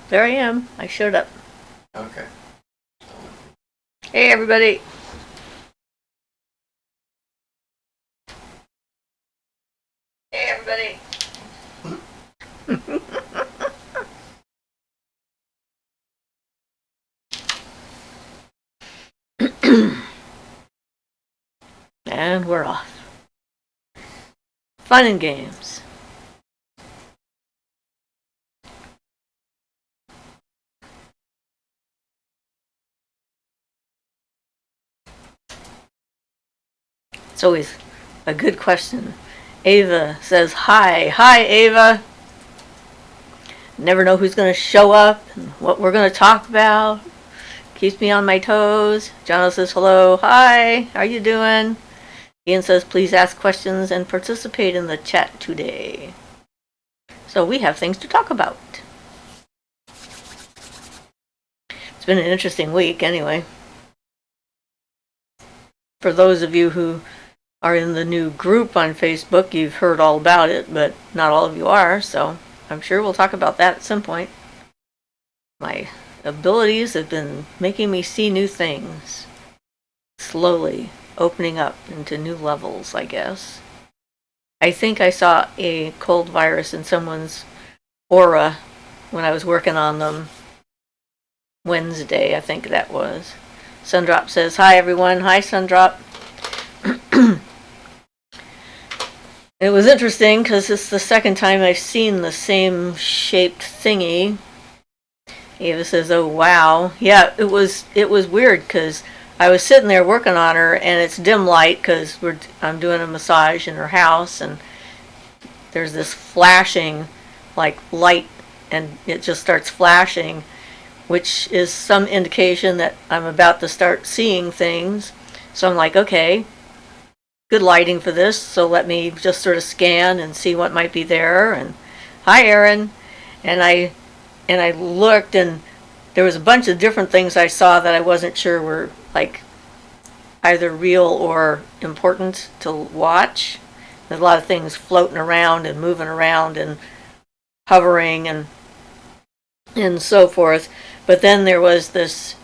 there I am. I showed up. Okay. Hey, everybody. Hey, everybody. And we're off. Fun and games. It's always a good question. Ava says, hi. Hi, Ava. Never know who's going to show up and what we're going to talk about. Keeps me on my toes. Jono says, hello. Hi. How you doing? Ian says, please ask questions and participate in the chat today. So we have things to talk about. It's been an interesting week anyway. For those of you who are in the new group on Facebook, you've heard all about it, but not all of you are, so I'm sure we'll talk about that at some point. My abilities have been making me see new things. Slowly opening up into new levels, I guess. I think I saw a cold virus in someone's aura when I was working on them Wednesday, I think that was. Sundrop says, hi everyone. Hi, Sundrop. It was interesting because it's the second time I've seen the same shaped thingy. Ava says, oh wow. Yeah, it was weird because I was sitting there working on her and it's dim light because I'm doing a massage in her house and there's this flashing like light and it just starts flashing, which is some indication that I'm about to start seeing things. So I'm like, okay, good lighting for this, so let me just sort of scan and see what might be there. And hi, Erin. And I looked, and there was a bunch of different things I saw that I wasn't sure were like either real or important to watch. There's a lot of things floating around and moving around and hovering and so forth. But then there was this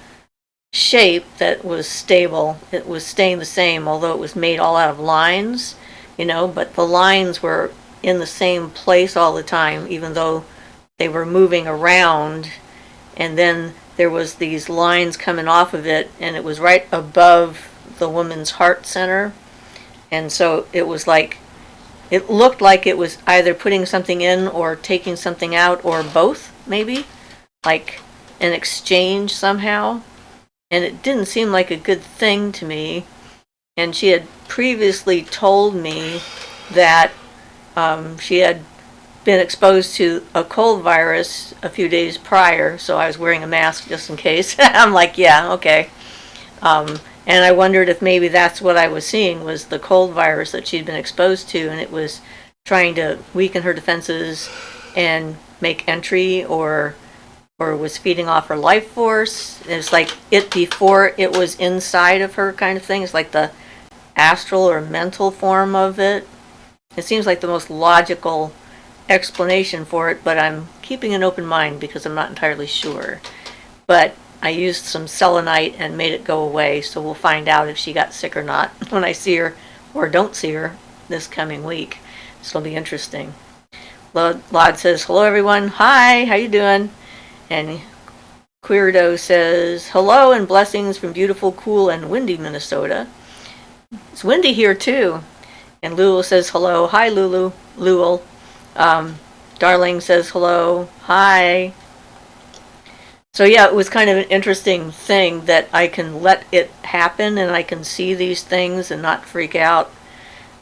shape that was stable. It was staying the same, although it was made all out of lines, but the lines were in the same place all the time, even though they were moving around. And then there was these lines coming off of it, and it was right above the woman's heart center. And so it was like, it looked like it was either putting something in or taking something out, or both, maybe, like an exchange somehow. And it didn't seem like a good thing to me. And she had previously told me that she had been exposed to a cold virus a few days prior, so I was wearing a mask just in case. I'm like, yeah, okay. And I wondered if maybe that's what I was seeing, was the cold virus that she'd been exposed to, and it was trying to weaken her defenses and make entry, or was feeding off her life force. It's like it before it was inside of her kind of thing. It's like the astral or mental form of it. It seems like the most logical explanation for it, but I'm keeping an open mind because I'm not entirely sure. But I used some selenite and made it go away, so we'll find out if she got sick or not when I see her or don't see her this coming week. This will be interesting. Lod says, hello everyone. Hi, how you doing? And Queerdo says, hello and blessings from beautiful, cool, and windy Minnesota. It's windy here too. And Lulu says, hello. Hi, Lulu. Lul. Darling says, hello. Hi. So yeah, it was kind of an interesting thing that I can let it happen and I can see these things and not freak out.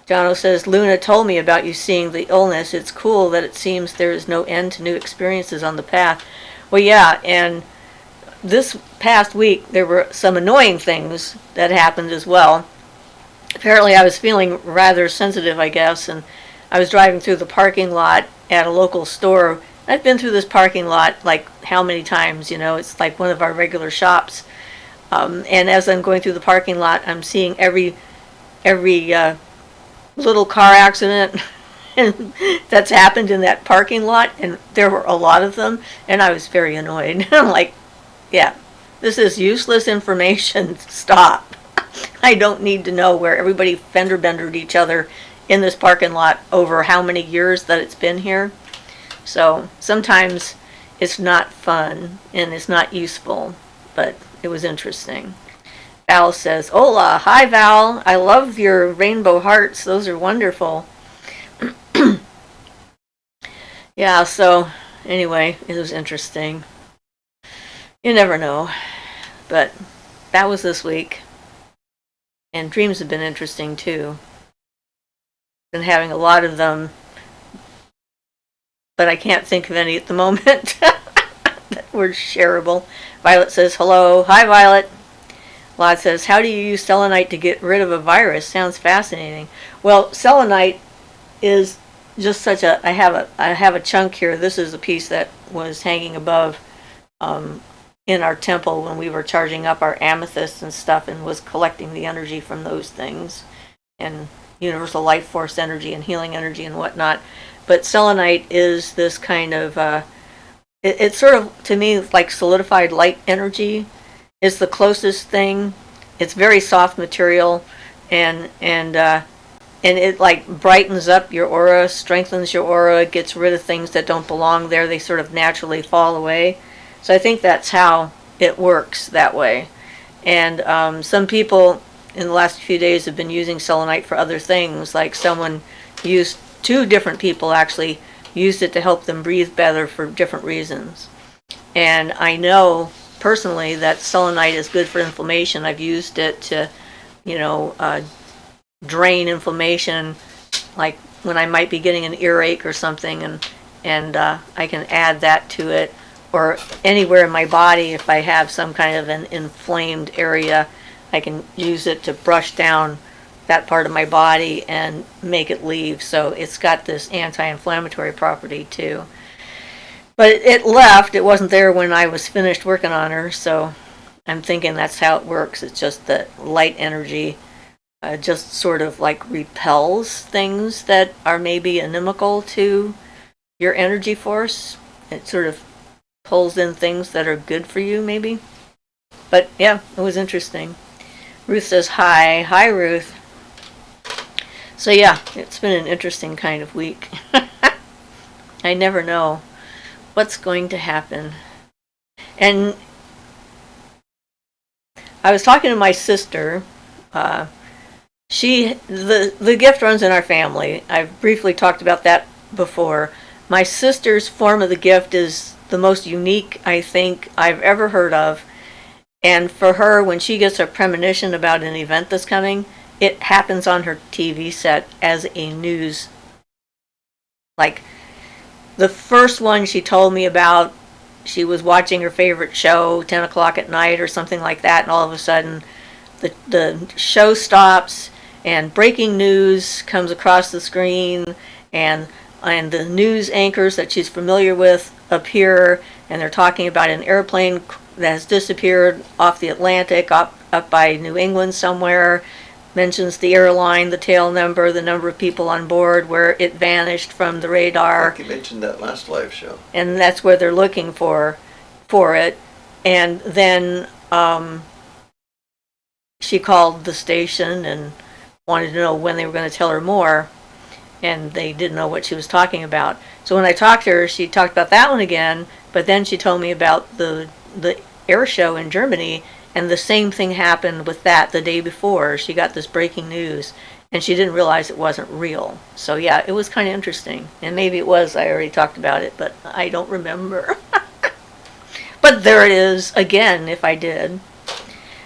Jono says, Luna told me about you seeing the illness. It's cool that it seems there is no end to new experiences on the path. Well, yeah, and this past week there were some annoying things that happened as well. Apparently I was feeling rather sensitive, I guess, and I was driving through the parking lot at a local store. I've been through this parking lot like how many times, it's like one of our regular shops. And as I'm going through the parking lot, I'm seeing every little car accident and that's happened in that parking lot, and there were a lot of them, and I was very annoyed. I'm like, yeah, this is useless information. Stop. I don't need to know where everybody fender bendered each other in this parking lot over how many years that it's been here. So sometimes it's not fun and it's not useful, but it was interesting. Val says, Hola, hi Val, I love your rainbow hearts, those are wonderful. Yeah, so anyway, it was interesting. You never know, but that was this week. And dreams have been interesting too. Been having a lot of them, but I can't think of any at the moment that were shareable. Violet says, hello. Hi, Violet. Lod says, how do you use selenite to get rid of a virus? Sounds fascinating. Well, selenite is just such a, I have a chunk here. This is a piece that was hanging above in our temple when we were charging up our amethysts and stuff, and was collecting the energy from those things, and universal life force energy and healing energy and whatnot. But selenite is this kind of, it's sort of, to me, like solidified light energy. It's the closest thing. It's very soft material, and it like brightens up your aura, strengthens your aura, gets rid of things that don't belong there. They sort of naturally fall away. So I think that's how it works that way. And some people in the last few days have been using selenite for other things. Like someone used, 2 different people actually used it to help them breathe better for different reasons. And I know personally that selenite is good for inflammation. I've used it to, drain inflammation, like when I might be getting an earache or something, and I can add that to it, or anywhere in my body if I have some kind of an inflamed area, I can use it to brush down that part of my body and make it leave. So it's got this anti-inflammatory property too. But it left. It wasn't there when I was finished working on her, so I'm thinking that's how it works. It's just that light energy just sort of like repels things that are maybe inimical to your energy force. It sort of pulls in things that are good for you, maybe. But yeah, it was interesting. Ruth says hi. Hi, Ruth. So yeah, it's been an interesting kind of week. I never know what's going to happen. And I was talking to my sister. The gift runs in our family. I've briefly talked about that before. My sister's form of the gift is the most unique, I think, I've ever heard of. And for her, when she gets a premonition about an event that's coming, it happens on her TV set as a news. Like, the first one she told me about, she was watching her favorite show, 10 o'clock at night or something like that, and all of a sudden the show stops and breaking news comes across the screen, and the news anchors that she's familiar with appear, and they're talking about an airplane that has disappeared off the Atlantic, up by New England somewhere, mentions the airline, the tail number, the number of people on board, where it vanished from the radar. I think you mentioned that last live show. And that's where they're looking for it. And then she called the station and wanted to know when they were going to tell her more, and they didn't know what she was talking about. So when I talked to her, she talked about that one again, but then she told me about the air show in Germany, and the same thing happened with that the day before. She got this breaking news, and she didn't realize it wasn't real. So yeah, it was kind of interesting. And maybe it was, I already talked about it, but I don't remember. But there it is again, if I did.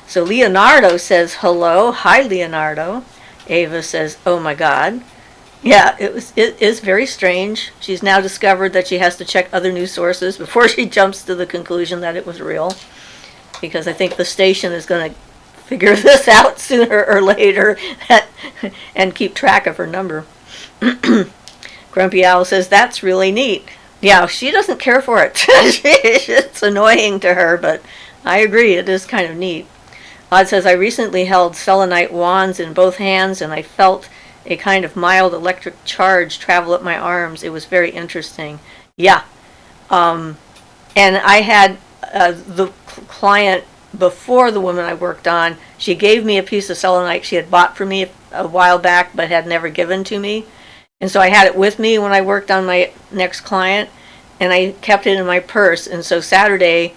So Leonardo says hello. Hi, Leonardo. Ava says, oh my God. Yeah, it is very strange. She's now discovered that she has to check other news sources before she jumps to the conclusion that it was real, because I think the station is going to figure this out sooner or later and keep track of her number. Grumpy Owl says, that's really neat. Yeah, she doesn't care for it. It's annoying to her, but I agree, it is kind of neat. Odd says, I recently held selenite wands in both hands, and I felt a kind of mild electric charge travel up my arms. It was very interesting. Yeah. And I had the client before the woman I worked on, she gave me a piece of selenite she had bought for me a while back but had never given to me. And so I had it with me when I worked on my next client, and I kept it in my purse. And so Saturday,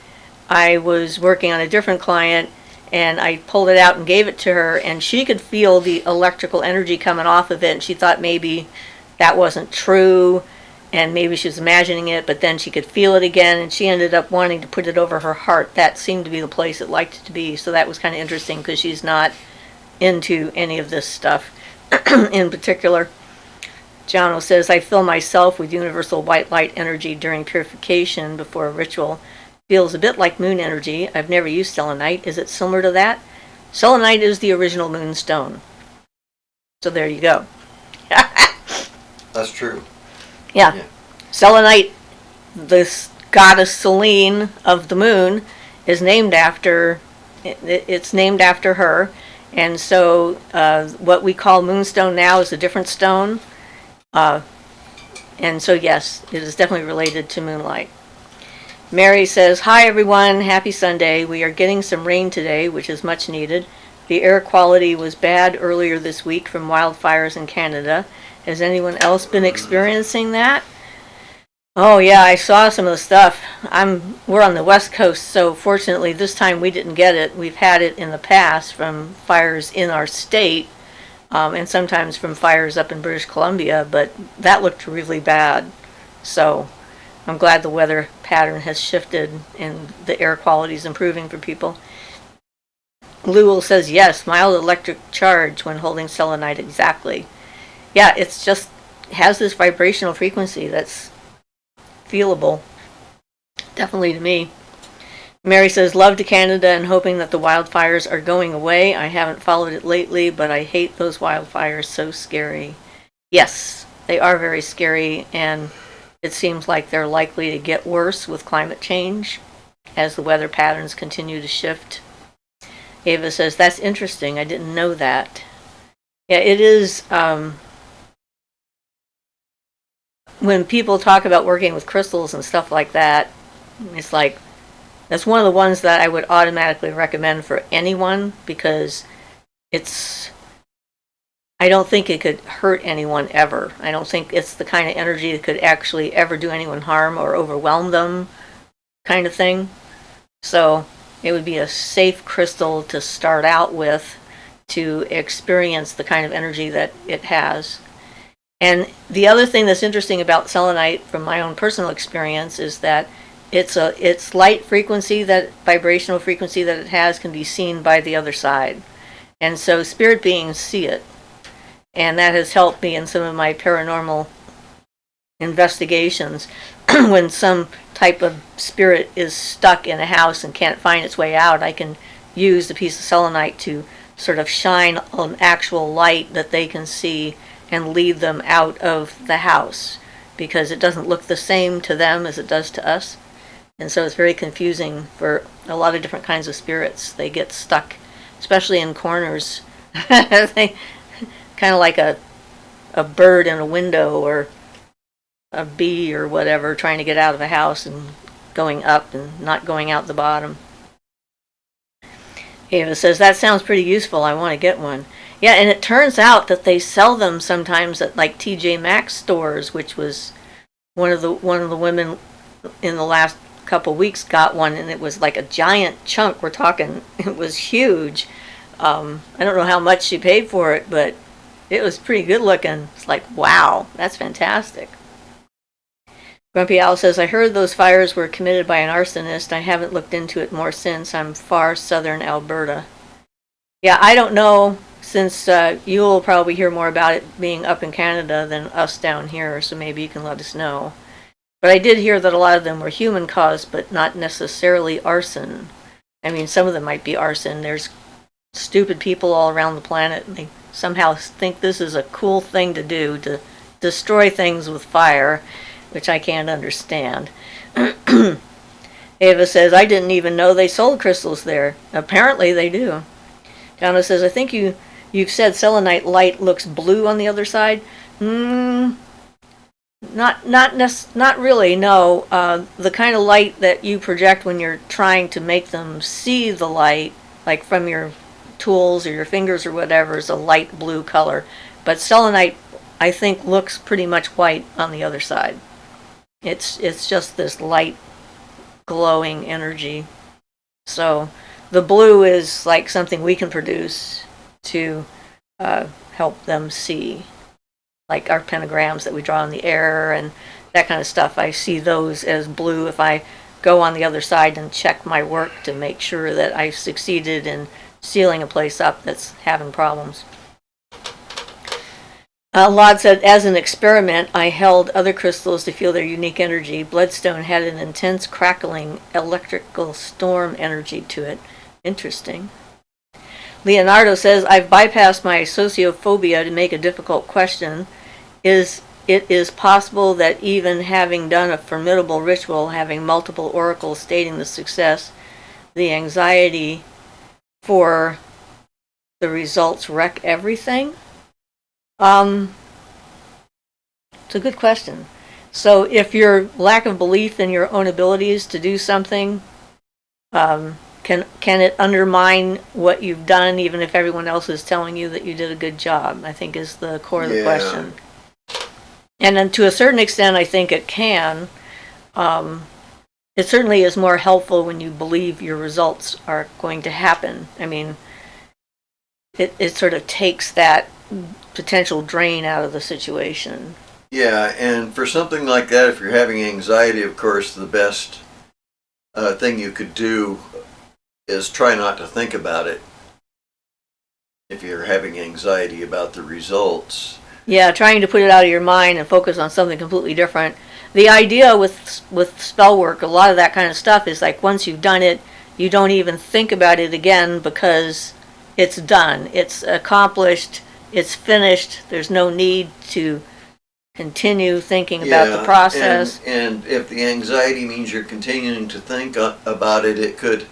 I was working on a different client, and I pulled it out and gave it to her, and she could feel the electrical energy coming off of it, and she thought maybe that wasn't true, and maybe she was imagining it, but then she could feel it again, and she ended up wanting to put it over her heart. That seemed to be the place it liked it to be, so that was kind of interesting because she's not into any of this stuff in particular. Jono says, I fill myself with universal white light energy during purification before a ritual. Feels a bit like moon energy. I've never used selenite. Is it similar to that? Selenite is the original moonstone. So there you go. That's true. Yeah. Selenite, this goddess Selene of the moon, is named after, it's named after her. And so what we call moonstone now is a different stone. And so yes, it is definitely related to moonlight. Mary says, hi everyone, happy Sunday. We are getting some rain today, which is much needed. The air quality was bad earlier this week from wildfires in Canada. Has anyone else been experiencing that? Oh yeah, I saw some of the stuff. We're on the West Coast, so fortunately this time we didn't get it. We've had it in the past from fires in our state, and sometimes from fires up in British Columbia, but that looked really bad. So I'm glad the weather pattern has shifted and the air quality is improving for people. Lewell says, yes, mild electric charge when holding selenite, exactly. Yeah, it's just has this vibrational frequency that's feelable, definitely to me. Mary says, love to Canada and hoping that the wildfires are going away. I haven't followed it lately, but I hate those wildfires, so scary. Yes, they are very scary, and it seems like they're likely to get worse with climate change as the weather patterns continue to shift. Ava says, that's interesting. I didn't know that. Yeah, it is. When people talk about working with crystals and stuff like that, it's like, that's one of the ones that I would automatically recommend for anyone because I don't think it could hurt anyone ever. I don't think it's the kind of energy that could actually ever do anyone harm or overwhelm them kind of thing. So it would be a safe crystal to start out with to experience the kind of energy that it has. And the other thing that's interesting about selenite from my own personal experience is that its light frequency, that vibrational frequency that it has, can be seen by the other side. And so spirit beings see it. And that has helped me in some of my paranormal investigations. When some type of spirit is stuck in a house and can't find its way out, I can use a piece of selenite to sort of shine an actual light that they can see and lead them out of the house, because it doesn't look the same to them as it does to us. And so it's very confusing for a lot of different kinds of spirits. They get stuck, especially in corners. They kind of like a bird in a window or a bee or whatever trying to get out of a house and going up and not going out the bottom. Ava says, that sounds pretty useful. I want to get one. Yeah, and it turns out that they sell them sometimes at like TJ Maxx stores, which was one of the women in the last couple weeks got one, and it was like a giant chunk. We're talking, it was huge. I don't know how much she paid for it, but it was pretty good looking. It's like, wow, that's fantastic. Grumpy Owl says, I heard those fires were committed by an arsonist. I haven't looked into it more since. I'm far southern Alberta. Yeah, I don't know, since you'll probably hear more about it being up in Canada than us down here, so maybe you can let us know. But I did hear that a lot of them were human caused, but not necessarily arson. I mean, some of them might be arson. There's stupid people all around the planet, and they somehow think this is a cool thing to do, to destroy things with fire, which I can't understand. Ava says, I didn't even know they sold crystals there. Apparently they do. Donna says, I think you you've said selenite light looks blue on the other side. Not really. No, the kind of light that you project when you're trying to make them see the light, like from your tools or your fingers or whatever, is a light blue color. But selenite, I think, looks pretty much white on the other side. It's just this light, glowing energy. So the blue is like something we can produce to help them see, like our pentagrams that we draw in the air and that kind of stuff. I see those as blue if I go on the other side and check my work to make sure that I succeeded in sealing a place up that's having problems. Laud said, as an experiment, I held other crystals to feel their unique energy. Bloodstone had an intense crackling electrical storm energy to it. Interesting. Leonardo says, I've bypassed my sociophobia to make a difficult question. It is possible that even having done a formidable ritual, having multiple oracles stating the success, the anxiety for the results wreck everything? It's a good question. So if your lack of belief in your own abilities to do something, can it undermine what you've done, even if everyone else is telling you that you did a good job? I think is the core of the question. And then to a certain extent, I think it can. It certainly is more helpful when you believe your results are going to happen. I mean, it sort of takes that potential drain out of the situation. Yeah, and for something like that, if you're having anxiety, of course, the best thing you could do is try not to think about it. If you're having anxiety about the results. Yeah, trying to put it out of your mind and focus on something completely different. The idea with spell work, a lot of that kind of stuff is like once you've done it, you don't even think about it again because it's done. It's accomplished. It's finished. There's no need to continue thinking about the process. And if the anxiety means you're continuing to think about it, it could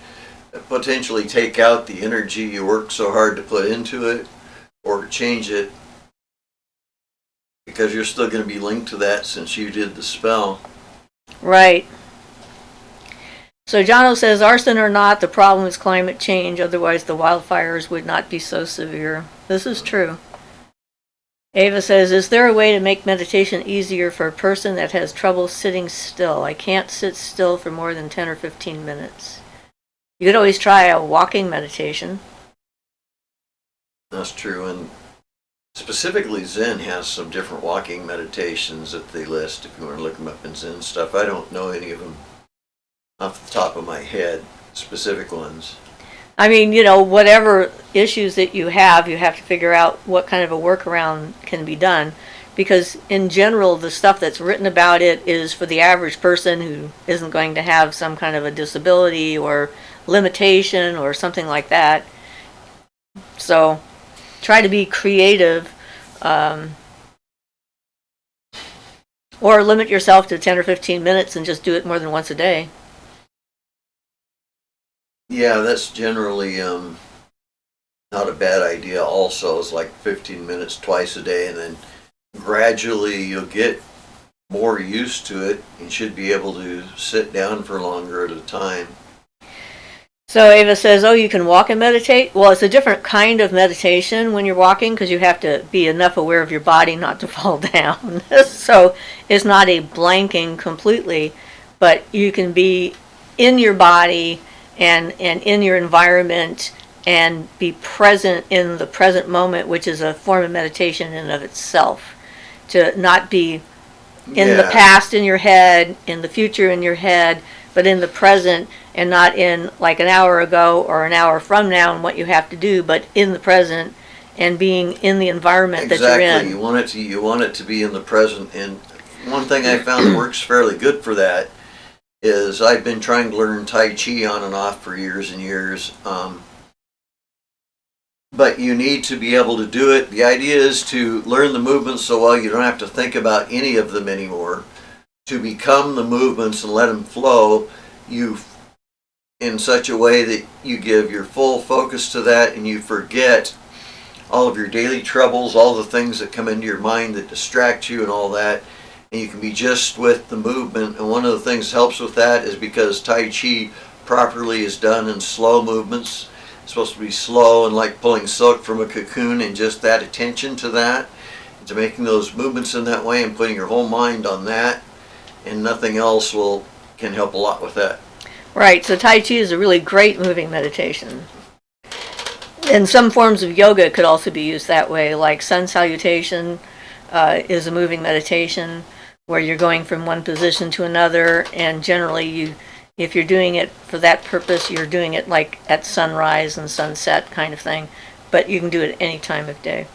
potentially take out the energy you worked so hard to put into it or change it, because you're still going to be linked to that since you did the spell. Right. So Jono says, arson or not, the problem is climate change. Otherwise, the wildfires would not be so severe. This is true. Ava says, is there a way to make meditation easier for a person that has trouble sitting still? I can't sit still for more than 10 or 15 minutes. You could always try a walking meditation. That's true. And specifically Zen has some different walking meditations that they list if you want to look them up in Zen stuff. I don't know any of them off the top of my head, specific ones. I mean, whatever issues that you have to figure out what kind of a workaround can be done. Because in general, the stuff that's written about it is for the average person who isn't going to have some kind of a disability or limitation or something like that. So try to be creative, or limit yourself to 10 or 15 minutes and just do it more than once a day. Yeah, that's generally not a bad idea also. It's like 15 minutes twice a day, and then gradually you'll get more used to it and should be able to sit down for longer at a time. So Ava says, you can walk and meditate? Well, it's a different kind of meditation when you're walking because you have to be enough aware of your body not to fall down. So it's not a blanking completely, but you can be in your body and in your environment and be present in the present moment, which is a form of meditation in and of itself. To not be in the past in your head, in the future in your head, but in the present, and not in like an hour ago or an hour from now and what you have to do, but in the present and being in the environment that you're in. Exactly. You want it to be in the present. And one thing I found that works fairly good for that is I've been trying to learn Tai Chi on and off for years and years. But you need to be able to do it. The idea is to learn the movements so well you don't have to think about any of them anymore. To become the movements and let them flow, in such a way that you give your full focus to that and you forget all of your daily troubles, all the things that come into your mind that distract you and all that. And you can be just with the movement. And one of the things that helps with that is because Tai Chi properly is done in slow movements. It's supposed to be slow and like pulling silk from a cocoon, and just that attention to that, to making those movements in that way and putting your whole mind on that, and nothing else can help a lot with that. Right, so Tai Chi is a really great moving meditation. And some forms of yoga could also be used that way, like sun salutation is a moving meditation where you're going from one position to another, and generally if you're doing it for that purpose, you're doing it like at sunrise and sunset kind of thing, but you can do it any time of day.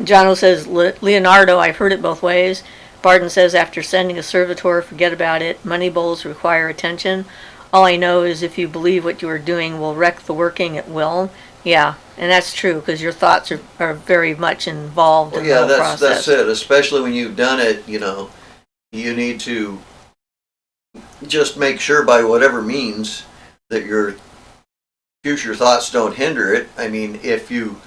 Jono says, Leonardo, I've heard it both ways. Barden says, after sending a servitor, forget about it. Money bowls require attention. All I know is if you believe what you are doing will wreck the working, it will. Yeah, and that's true, because your thoughts are very much involved in the whole process. That's it. Especially when you've done it, you need to just make sure by whatever means that your future thoughts don't hinder it. I mean, if you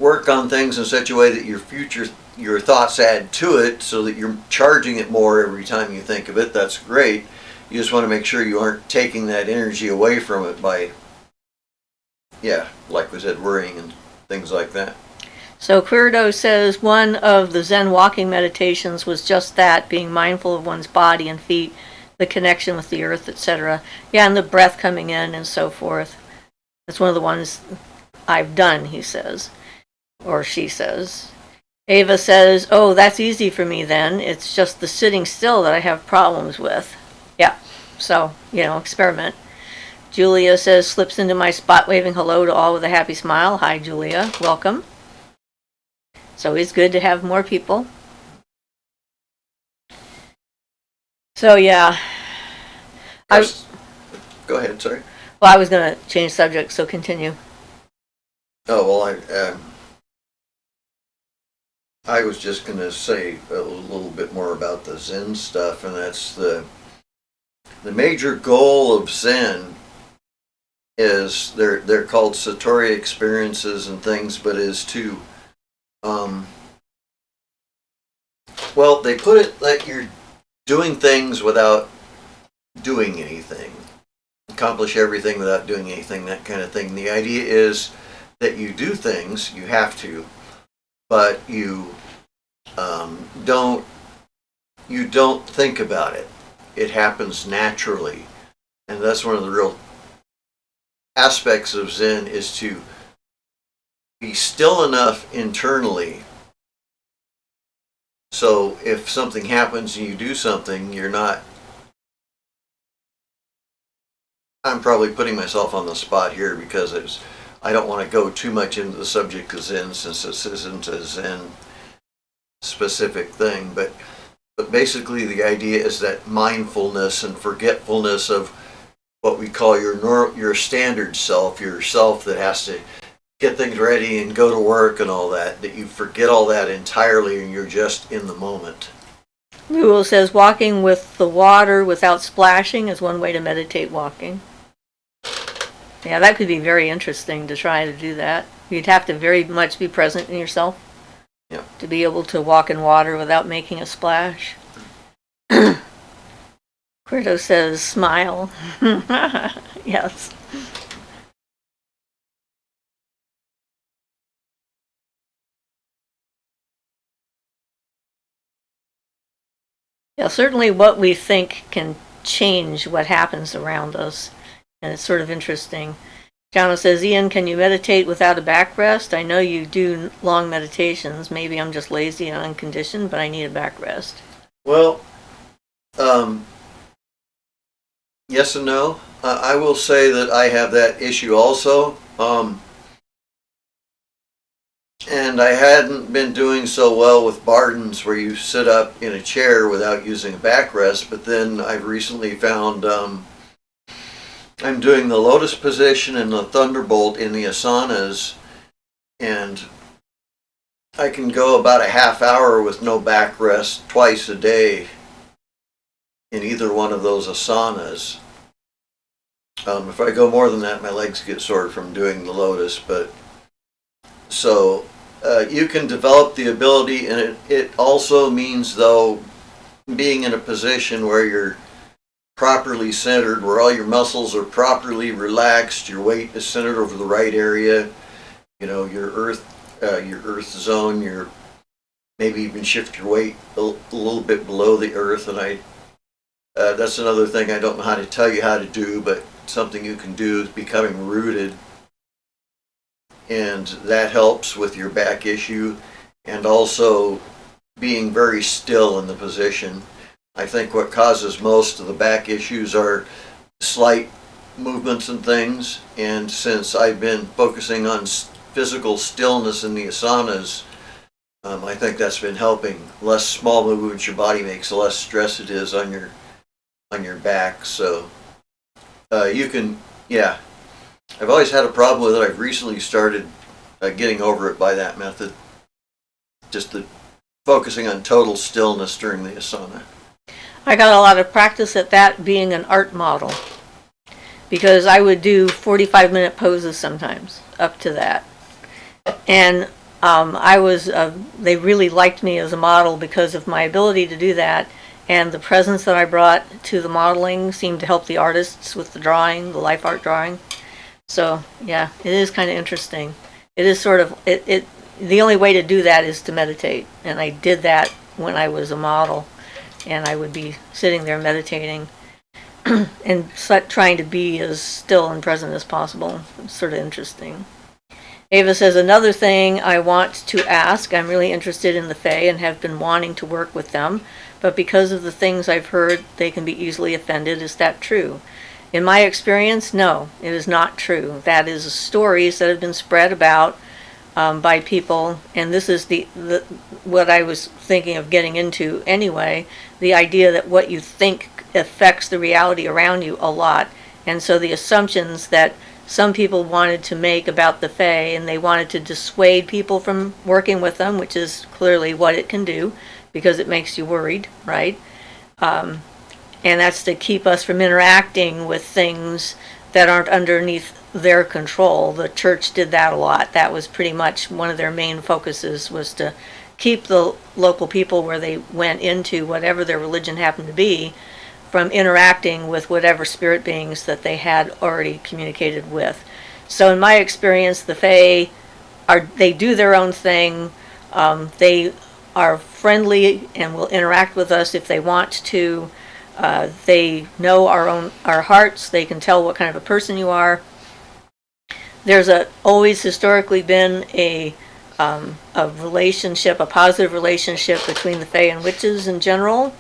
work on things in such a way that your thoughts add to it so that you're charging it more every time you think of it, that's great. You just want to make sure you aren't taking that energy away from it by, like we said, worrying and things like that. So Quirdo says one of the Zen walking meditations was just that, being mindful of one's body and feet, the connection with the earth, etc. Yeah, and the breath coming in and so forth. That's one of the ones I've done, he says. Or she says. Ava says, oh, that's easy for me then. It's just the sitting still that I have problems with. Yeah, so, experiment. Julia says, slips into my spot waving hello to all with a happy smile. Hi, Julia. Welcome. It's always good to have more people. So, yeah. Go ahead, sorry. Well, I was going to change subject, so continue. Oh, well, I was just going to say a little bit more about the Zen stuff, and that's the major goal of Zen is they're called Satori experiences and things, but is to they put it that you're doing things without doing anything, accomplish everything without doing anything, that kind of thing. The idea is that you do things, you have to, but you don't think about it. It happens naturally, and that's one of the real aspects of Zen, is to be still enough internally so if something happens and you do something, you're not. I'm probably putting myself on the spot here because I don't want to go too much into the subject of Zen since this isn't a Zen specific thing, but basically the idea is that mindfulness and forgetfulness of what we call your standard self, your self that has to get things ready and go to work and all that you forget all that entirely and you're just in the moment. Newell says walking with the water without splashing is one way to meditate walking. Yeah, that could be very interesting to try to do that. You'd have to very much be present in yourself to be able to walk in water without making a splash. Quirto says, smile. Yes. Yeah, certainly what we think can change what happens around us, and it's sort of interesting. Jano says, Ian, can you meditate without a backrest? I know you do long meditations. Maybe I'm just lazy and unconditioned, but I need a backrest. Well, yes and no. I will say that I have that issue also. And I hadn't been doing so well with Barden's, where you sit up in a chair without using a backrest, but then I've recently found I'm doing the lotus position and the thunderbolt in the asanas, and I can go about a half hour with no backrest twice a day in either one of those asanas. If I go more than that, my legs get sore from doing the lotus, but So you can develop the ability, and it also means, though, being in a position where you're properly centered, where all your muscles are properly relaxed, your weight is centered over the right area, you know, your earth zone, your maybe even shift your weight a little bit below the earth. And that's another thing I don't know how to tell you how to do, but something you can do is becoming rooted, and that helps with your back issue, and also being very still in the position. I think what causes most of the back issues are slight movements and things, and since I've been focusing on physical stillness in the asanas, I think that's been helping. Less small movements your body makes, the less stress it is on your back. So you can, yeah. I've always had a problem with it. I've recently started getting over it by that method. Just the focusing on total stillness during the asana. I got a lot of practice at that being an art model, because I would do 45-minute poses sometimes, up to that. And they really liked me as a model because of my ability to do that, and the presence that I brought to the modeling seemed to help the artists with the drawing, the life art drawing. So yeah, it is kind of interesting. It is sort of, the only way to do that is to meditate, and I did that when I was a model, and I would be sitting there meditating and trying to be as still and present as possible. It's sort of interesting. Ava says, another thing I want to ask, I'm really interested in the Fae and have been wanting to work with them, but because of the things I've heard, they can be easily offended. Is that true? In my experience, no, it is not true. That is stories that have been spread about by people, and this is what I was thinking of getting into anyway, the idea that what you think affects the reality around you a lot. And so the assumptions that some people wanted to make about the Fae, and they wanted to dissuade people from working with them, which is clearly what it can do, because it makes you worried, right? And that's to keep us from interacting with things that aren't underneath their control. The church did that a lot. That was pretty much one of their main focuses, was to keep the local people where they went into, whatever their religion happened to be, from interacting with whatever spirit beings that they had already communicated with. So in my experience, the Fae they do their own thing. They are friendly and will interact with us if they want to. They know our hearts. They can tell what kind of a person you are. There's always historically been a relationship, a positive relationship between the Fae and witches in general,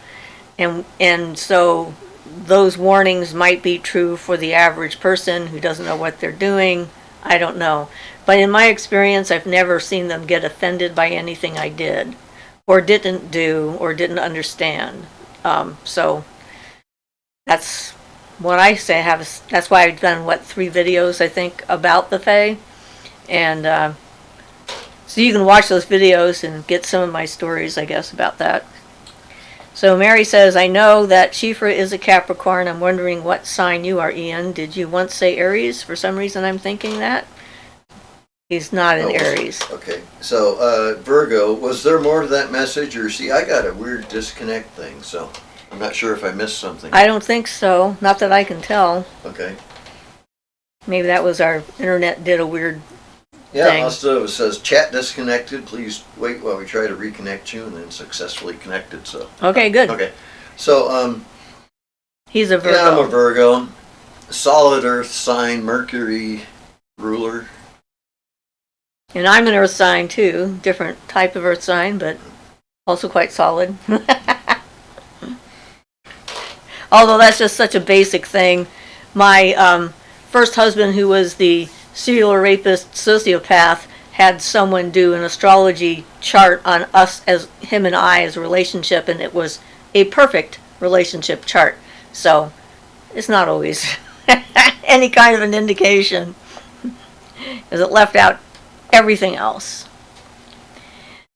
and so those warnings might be true for the average person who doesn't know what they're doing. I don't know, but in my experience, I've never seen them get offended by anything I did, or didn't do, or didn't understand. So that's what I say. That's why I've done 3 videos I think about the Fae, and so you can watch those videos and get some of my stories, I guess, about that. So Mary says, I know that Siofra is a Capricorn. I'm wondering what sign you are, Ian. Did you once say Aries? For some reason I'm thinking that. He's not in Aries. Okay, so Virgo, was there more to that message? Or see, I got a weird disconnect thing, so I'm not sure if I missed something. I don't think so. Not that I can tell. Okay. Maybe that was our internet did a weird thing. Also it says chat disconnected. Please wait while we try to reconnect you, and then successful connected. So okay, good. Okay, so he's a Virgo. Yeah, I'm a Virgo. Solid Earth sign, Mercury ruler. And I'm an Earth sign too. Different type of Earth sign, but also quite solid. Although that's just such a basic thing. My first husband, who was the serial rapist sociopath, had someone do an astrology chart on us, as him and I, as a relationship, and it was a perfect relationship chart. So it's not always any kind of an indication, because it left out everything else.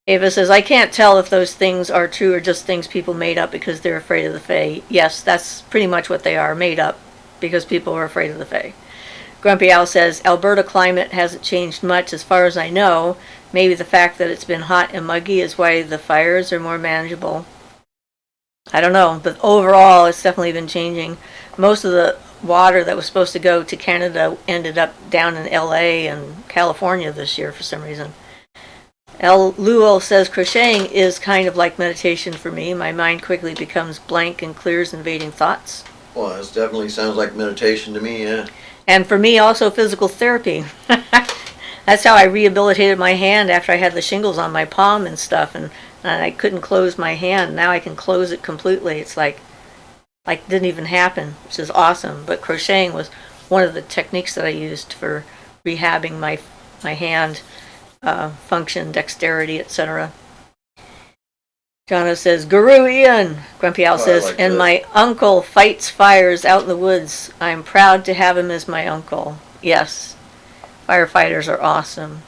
Ava says, I can't tell if those things are true or just things people made up because they're afraid of the Fae. Yes, that's pretty much what they are, made up because people are afraid of the Fae. Grumpy Al says, Alberta climate hasn't changed much as far as I know. Maybe the fact that it's been hot and muggy is why the fires are more manageable. I don't know, but overall it's definitely been changing. Most of the water that was supposed to go to Canada ended up down in LA and California this year for some reason. Luo says, crocheting is kind of like meditation for me. My mind quickly becomes blank and clears invading thoughts. Well, this definitely sounds like meditation to me, yeah. And for me, also physical therapy. That's how I rehabilitated my hand after I had the shingles on my palm and stuff, and I couldn't close my hand. Now I can close it completely. It's like it didn't even happen, which is awesome. But crocheting was one of the techniques that I used for rehabbing my hand function, dexterity, etc. Jono says, Guru Ian. Grumpy Al says, like and that. my uncle fights fires out in the woods. I'm proud to have him as my uncle. Yes, firefighters are awesome.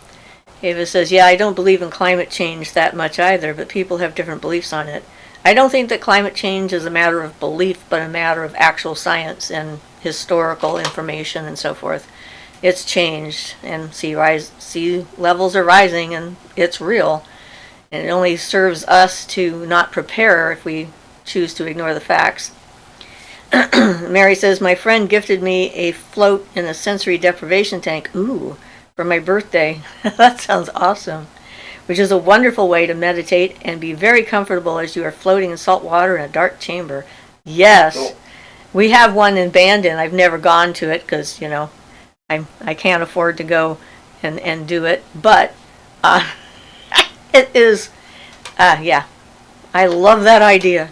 Ava says, yeah, I don't believe in climate change that much either, but people have different beliefs on it. I don't think that climate change is a matter of belief, but a matter of actual science and historical information and so forth. It's changed, and sea levels are rising, and it's real. And it only serves us to not prepare if we choose to ignore the facts. Mary says, my friend gifted me a float in a sensory deprivation tank. Ooh, for my birthday. That sounds awesome. Which is a wonderful way to meditate and be very comfortable as you are floating in salt water in a dark chamber. Yes. Cool. We have one in Bandon. I've never gone to it because, I can't afford to go and do it. But it is, yeah. I love that idea.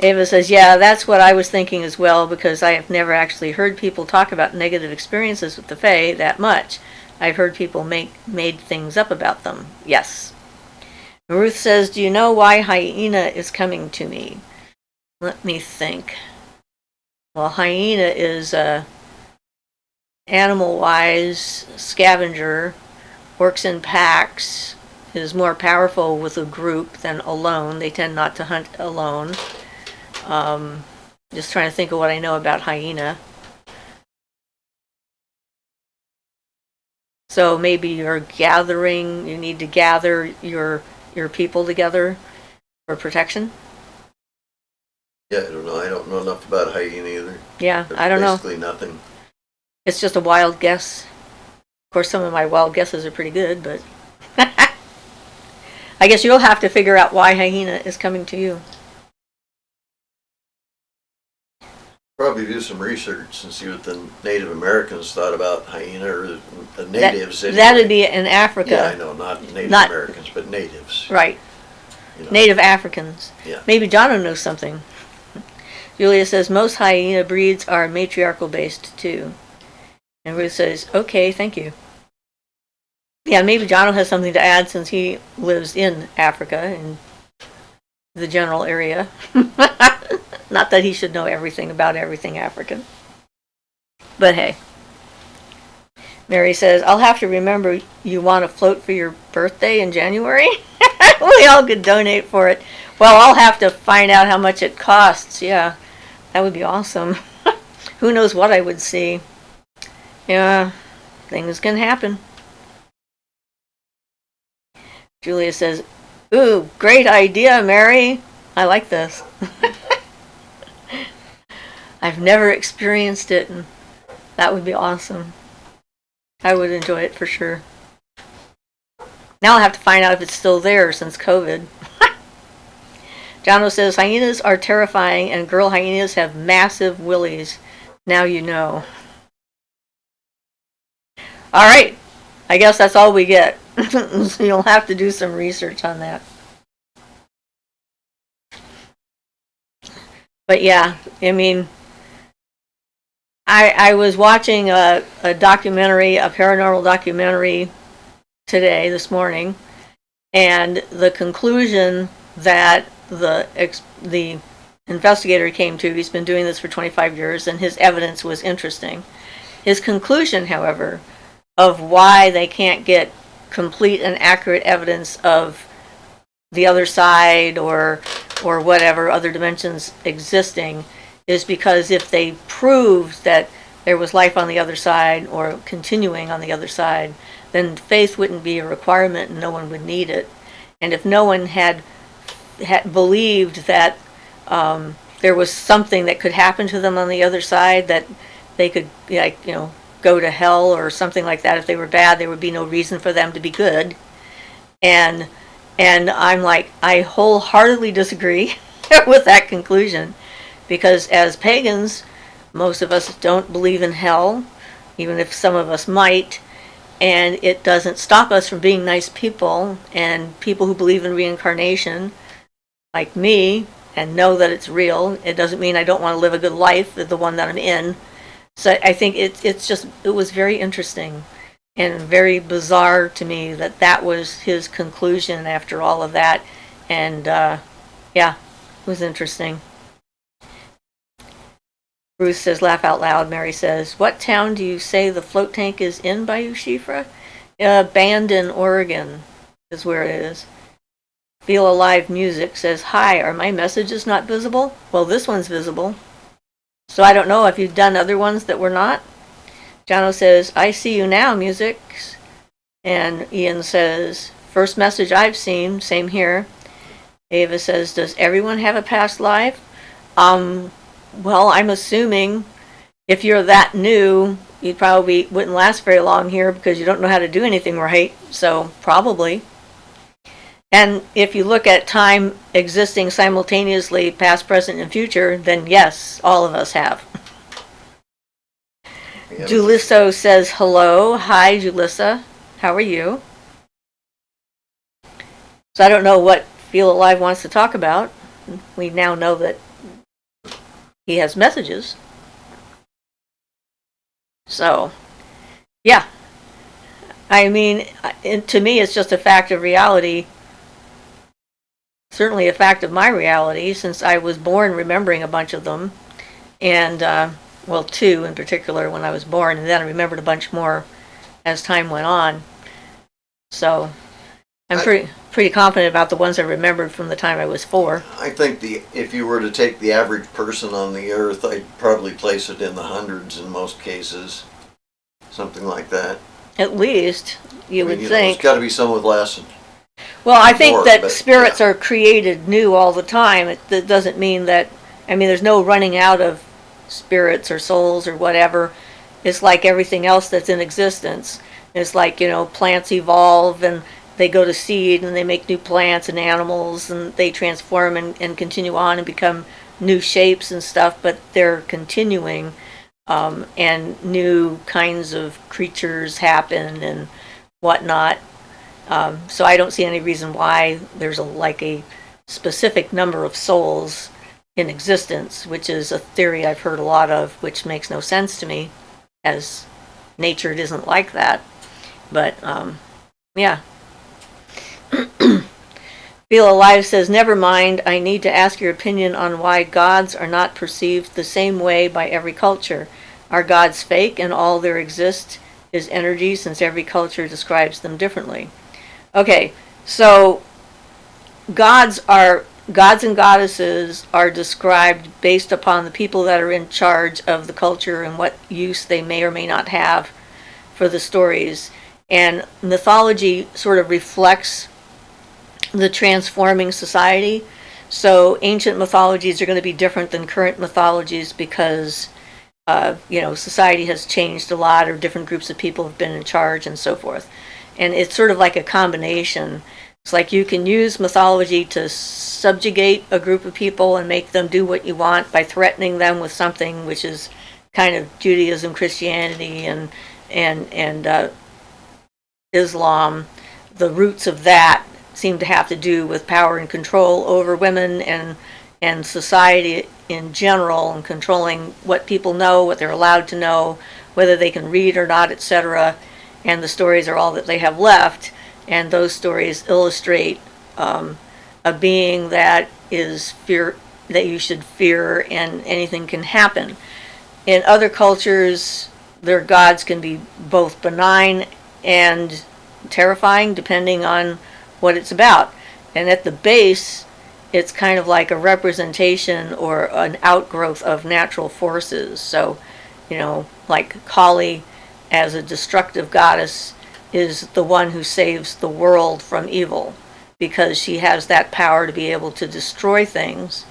Ava says, yeah, that's what I was thinking as well, because I have never actually heard people talk about negative experiences with the Fae that much. I've heard people made things up about them. Yes. Ruth says, do you know why hyena is coming to me? Let me think. Well, hyena is animal-wise scavenger, works in packs, is more powerful with a group than alone. They tend not to hunt alone. Just trying to think of what I know about hyena. So maybe you're gathering, you need to gather your people together for protection? Yeah, I don't know. I don't know enough about hyena either. Yeah, There's I don't know. basically nothing. It's just a wild guess. Of course, some of my wild guesses are pretty good, but I guess you'll have to figure out why hyena is coming to you. Probably do some research and see what the Native Americans thought about hyena, or the natives. That'd be in Africa. Yeah, I know, not Native Not- Americans, but natives. Right. You know. Native Africans. Yeah. Maybe Jono knows something. Julia says most hyena breeds are matriarchal based too. And Ruth says, okay, thank you. Yeah, maybe Jono has something to add since he lives in Africa, in the general area. Not that he should know everything about everything African. But hey. Mary says, I'll have to remember you want to float for your birthday in January? We all could donate for it. Well, I'll have to find out how much it costs. Yeah, that would be awesome. Who knows what I would see. Yeah, things can happen. Julia says, ooh, great idea, Mary. I like this. I've never experienced it, and that would be awesome. I would enjoy it for sure. Now I'll have to find out if it's still there since COVID. Jono says, hyenas are terrifying, and girl hyenas have massive willies. Now you know. All right. I guess that's all we get. So you'll have to do some research on that. But yeah, I mean, I was watching a documentary, a paranormal documentary this morning, and the conclusion that the investigator came to, he's been doing this for 25 years, and his evidence was interesting. His conclusion, however, of why they can't get complete and accurate evidence of the other side or whatever other dimensions existing is because if they proved that there was life on the other side or continuing on the other side, then faith wouldn't be a requirement and no one would need it. And if no one had believed that there was something that could happen to them on the other side, that they could, like, go to hell or something like that. If they were bad, there would be no reason for them to be good. And I'm like, I wholeheartedly disagree with that conclusion, because as pagans, most of us don't believe in hell, even if some of us might, and it doesn't stop us from being nice people, and people who believe in reincarnation, like me, and know that it's real. It doesn't mean I don't want to live a good life, the one that I'm in. So I think it was very interesting and very bizarre to me that was his conclusion after all of that. And yeah, it was interesting. Bruce says, laugh out loud. Mary says, what town do you say the float tank is in by you, Siofra? Bandon, Oregon is where it is. Feel Alive Music says, hi, are my messages not visible? Well, this one's visible. So I don't know if you've done other ones that were not. Jono says, I see you now, music. And Ian says, first message I've seen, same here. Ava says, does everyone have a past life? Well, I'm assuming if you're that new, you probably wouldn't last very long here because you don't know how to do anything right. So probably. And if you look at time existing simultaneously, past, present, and future, then yes, all of us have. Yeah. Julisso says hello. Hi, Julissa. How are you? So I don't know what Feel Alive wants to talk about. We now know that he has messages. So, yeah. I mean, to me, it's just a fact of reality. Certainly a fact of my reality, since I was born remembering a bunch of them. And, well, 2 in particular when I was born, and then I remembered a bunch more as time went on. So, I'm pretty confident about the ones I remembered from the time I was 4. I think if you were to take the average person on the earth, I'd probably place it in the hundreds in most cases. Something like that. At least, you would think. There's got to be some with less. Well, I think that spirits are created new all the time. That doesn't mean that, there's no running out of spirits or souls or whatever. It's like everything else that's in existence. It's like, plants evolve and they go to seed and they make new plants and animals and they transform and continue on and become new shapes and stuff, but they're continuing, and new kinds of creatures happen and whatnot. So I don't see any reason why there's a specific number of souls in existence, which is a theory I've heard a lot of, which makes no sense to me, as nature isn't like that. But, yeah. Feel Alive says, never mind, I need to ask your opinion on why gods are not perceived the same way by every culture. Are gods fake and all there exists is energy, since every culture describes them differently? Okay, so gods and goddesses are described based upon the people that are in charge of the culture and what use they may or may not have for the stories. And mythology sort of reflects the transforming society. So ancient mythologies are going to be different than current mythologies because, society has changed a lot, or different groups of people have been in charge and so forth. And it's sort of like a combination. It's like you can use mythology to subjugate a group of people and make them do what you want by threatening them with something, which is kind of Judaism, Christianity, and Islam. The roots of that seem to have to do with power and control over women and society in general, and controlling what people know, what they're allowed to know, whether they can read or not, etc. And the stories are all that they have left, and those stories illustrate a being that is that you should fear, and anything can happen. In other cultures, their gods can be both benign and terrifying, depending on what it's about. And at the base, it's kind of like a representation or an outgrowth of natural forces. So like Kali as a destructive goddess is the one who saves the world from evil, because she has that power to be able to destroy things.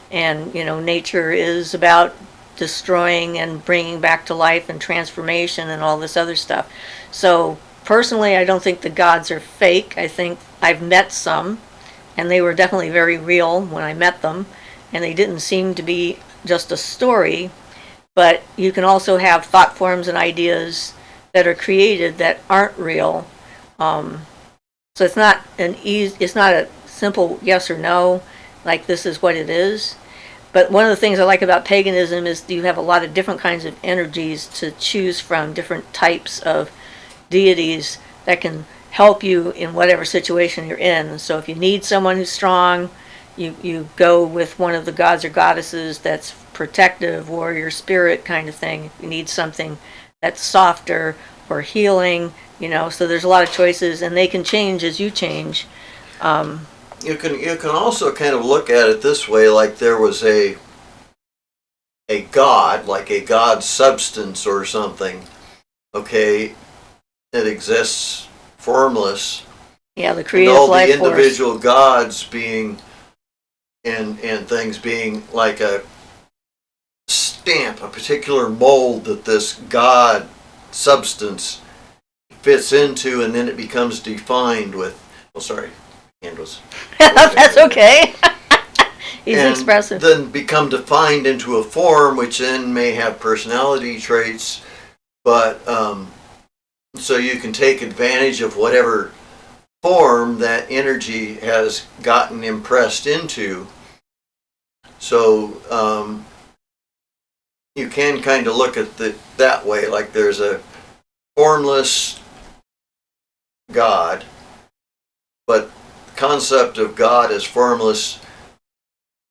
And, nature is about destroying and bringing back to life and transformation and all this other stuff. So, personally, I don't think the gods are fake. I think I've met some, and they were definitely very real when I met them, and they didn't seem to be just a story. But you can also have thought forms and ideas that are created that aren't real. So it's not it's not a simple yes or no, like this is what it is. But one of the things I like about paganism is you have a lot of different kinds of energies to choose from, different types of deities that can help you in whatever situation you're in. So if you need someone who's strong, you go with one of the gods or goddesses that's protective, warrior spirit kind of thing. If you need something that's softer or healing, so there's a lot of choices, and they can change as you change. You can also kind of look at it this way, like there was a god, like a god substance or something, okay, that exists formless. Yeah, the creative and all life the force. individual gods being and things being like a stamp, a particular mold that this god substance fits into, and then it becomes defined with, hand was That's okay. He's and expressive. then become defined into a form which then may have personality traits, but so you can take advantage of whatever form that energy has gotten impressed into. So you can kind of look at it that way, like there's a formless God, but the concept of God as formless,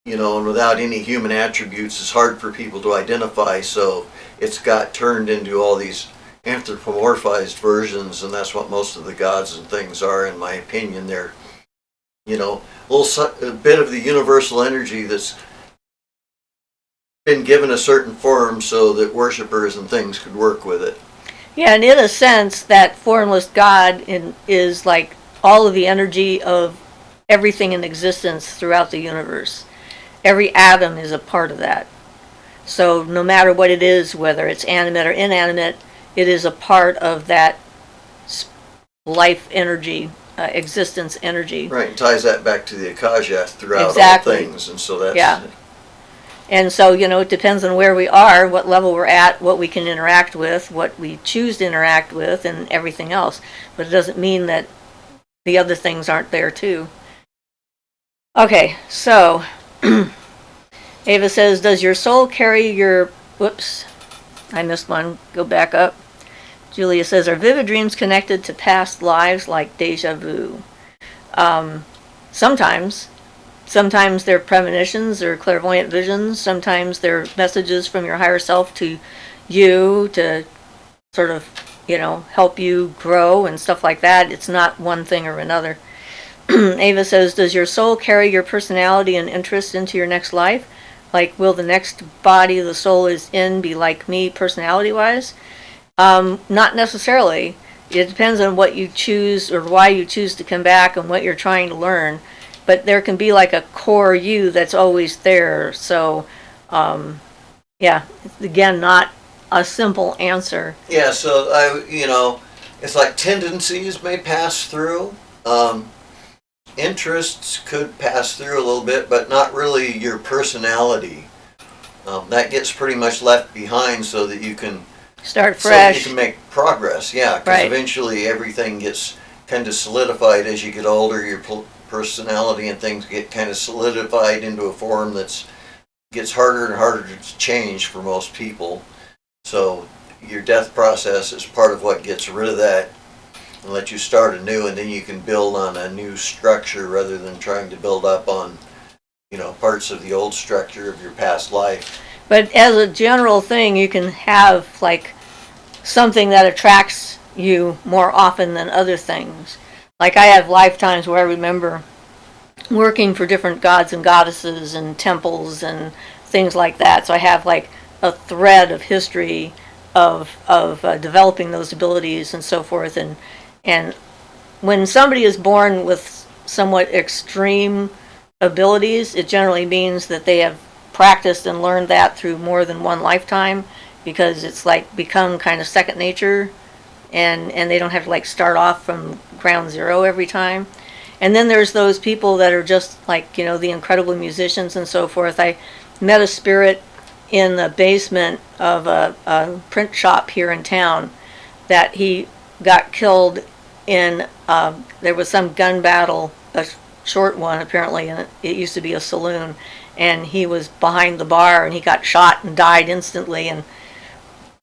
and without any human attributes is hard for people to identify, so it's got turned into all these anthropomorphized versions, and that's what most of the gods and things are, in my opinion. They're, a bit of the universal energy that's been given a certain form so that worshipers and things could work with it. Yeah, and in a sense, that formless God is like all of the energy of everything in existence throughout the universe. Every atom is a part of that. So no matter what it is, whether it's animate or inanimate, it is a part of that life energy, existence energy. Right, and ties that back to the Akasha throughout Exactly. all things, and so that's... Yeah. And so, it depends on where we are, what level we're at, what we can interact with, what we choose to interact with, and everything else. But it doesn't mean that the other things aren't there too. Okay, so Ava says, does your soul carry your... Whoops, I missed one. Go back up. Julia says, are vivid dreams connected to past lives like deja vu? Sometimes. Sometimes they're premonitions or clairvoyant visions. Sometimes they're messages from your higher self to you to sort of, help you grow and stuff like that. It's not one thing or another. Ava says, does your soul carry your personality and interests into your next life? Like, will the next body the soul is in be like me personality-wise? Not necessarily. It depends on what you choose or why you choose to come back and what you're trying to learn. But there can be like a core you that's always there. So, again, not a simple answer. Yeah, so it's like tendencies may pass through. Interests could pass through a little bit, but not really your personality. That gets pretty much left behind so that you can start fresh. So you can make progress, yeah, because right. Eventually everything gets kind of solidified as you get older. Your personality and things get kind of solidified into a form that's gets harder and harder to change for most people. So your death process is part of what gets rid of that and let you start anew, and then you can build on a new structure rather than trying to build up on parts of the old structure of your past life. But as a general thing, you can have like something that attracts you more often than other things. Like I have lifetimes where I remember working for different gods and goddesses and temples and things like that. So I have like a thread of history of developing those abilities and so forth. And when somebody is born with somewhat extreme abilities, it generally means that they have practiced and learned that through more than one lifetime, because it's like become kind of second nature, and they don't have to like start off from ground zero every time. And then there's those people that are just like, the incredible musicians and so forth. I met a spirit in the basement of a print shop here in town that he got killed in, there was some gun battle, a short one apparently, and it used to be a saloon, and he was behind the bar and he got shot and died instantly, and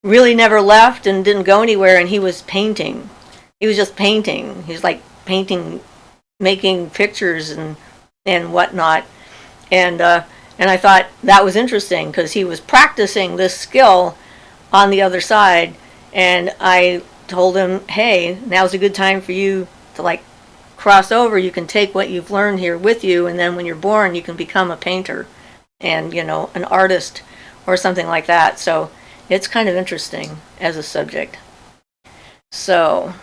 really never left and didn't go anywhere, and he was painting. He was just painting. He was like painting, making pictures and whatnot. And I thought that was interesting because he was practicing this skill on the other side. And I told him, hey, now's a good time for you to like cross over. You can take what you've learned here with you, and then when you're born, you can become a painter and, an artist or something like that. So it's kind of interesting as a subject. So,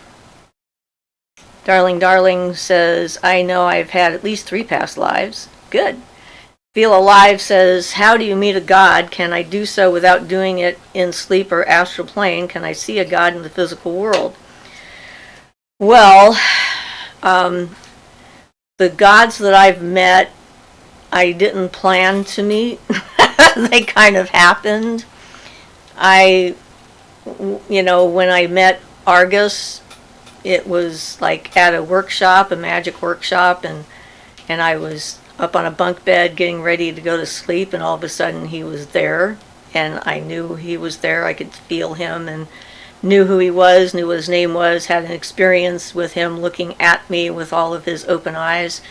Darling says, I know I've had at least 3 past lives. Good. Feel Alive says, how do you meet a god? Can I do so without doing it in sleep or astral plane? Can I see a god in the physical world? Well, the gods that I've met, I didn't plan to meet. They kind of happened. When I met Argus, it was like at a workshop, a magic workshop, and I was up on a bunk bed getting ready to go to sleep, and all of a sudden he was there, and I knew he was there. I could feel him and knew who he was, knew what his name was, had an experience with him looking at me with all of his open eyes.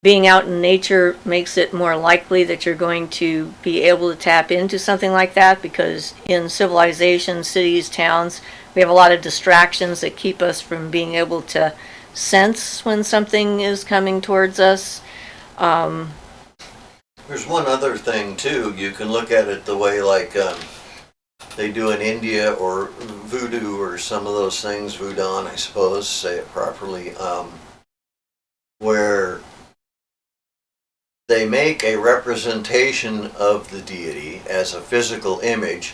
Being out in nature makes it more likely that you're going to be able to tap into something like that, because in civilization, cities, towns, we have a lot of distractions that keep us from being able to sense when something is coming towards us. There's one other thing too. You can look at it the way like they do in India, or voodoo, or some of those things, voodoo, I suppose, say it properly, where they make a representation of the deity as a physical image,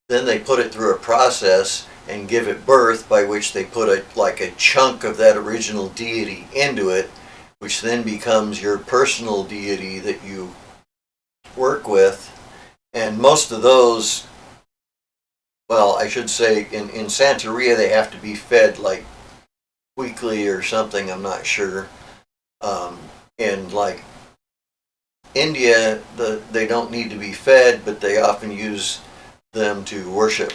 then they put it through a process and give it birth, by which they put a chunk of that original deity into it, which then becomes your personal deity that you work with. And most of those, well, I should say in Santeria they have to be fed like weekly or something, I'm not sure. And like India, they don't need to be fed, but they often use them to worship,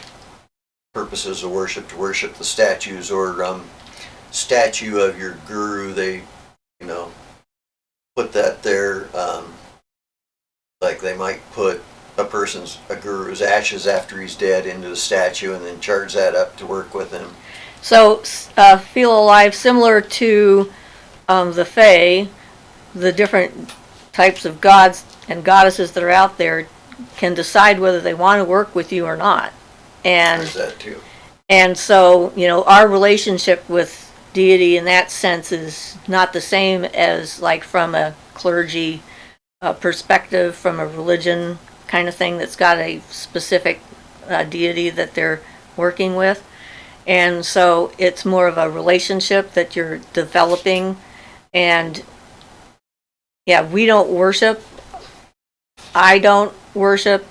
purposes of worship, to worship the statues or statue of your guru. They, put that there. Like they might put a guru's ashes after he's dead into the statue and then charge that up to work with him. So, Feel Alive, similar to the Fae, the different types of gods and goddesses that are out there can decide whether they want to work with you or not. And there's that too. And so, our relationship with deity in that sense is not the same as like from a clergy perspective, from a religion kind of thing that's got a specific deity that they're working with. And so it's more of a relationship that you're developing. And yeah, we don't worship. I don't worship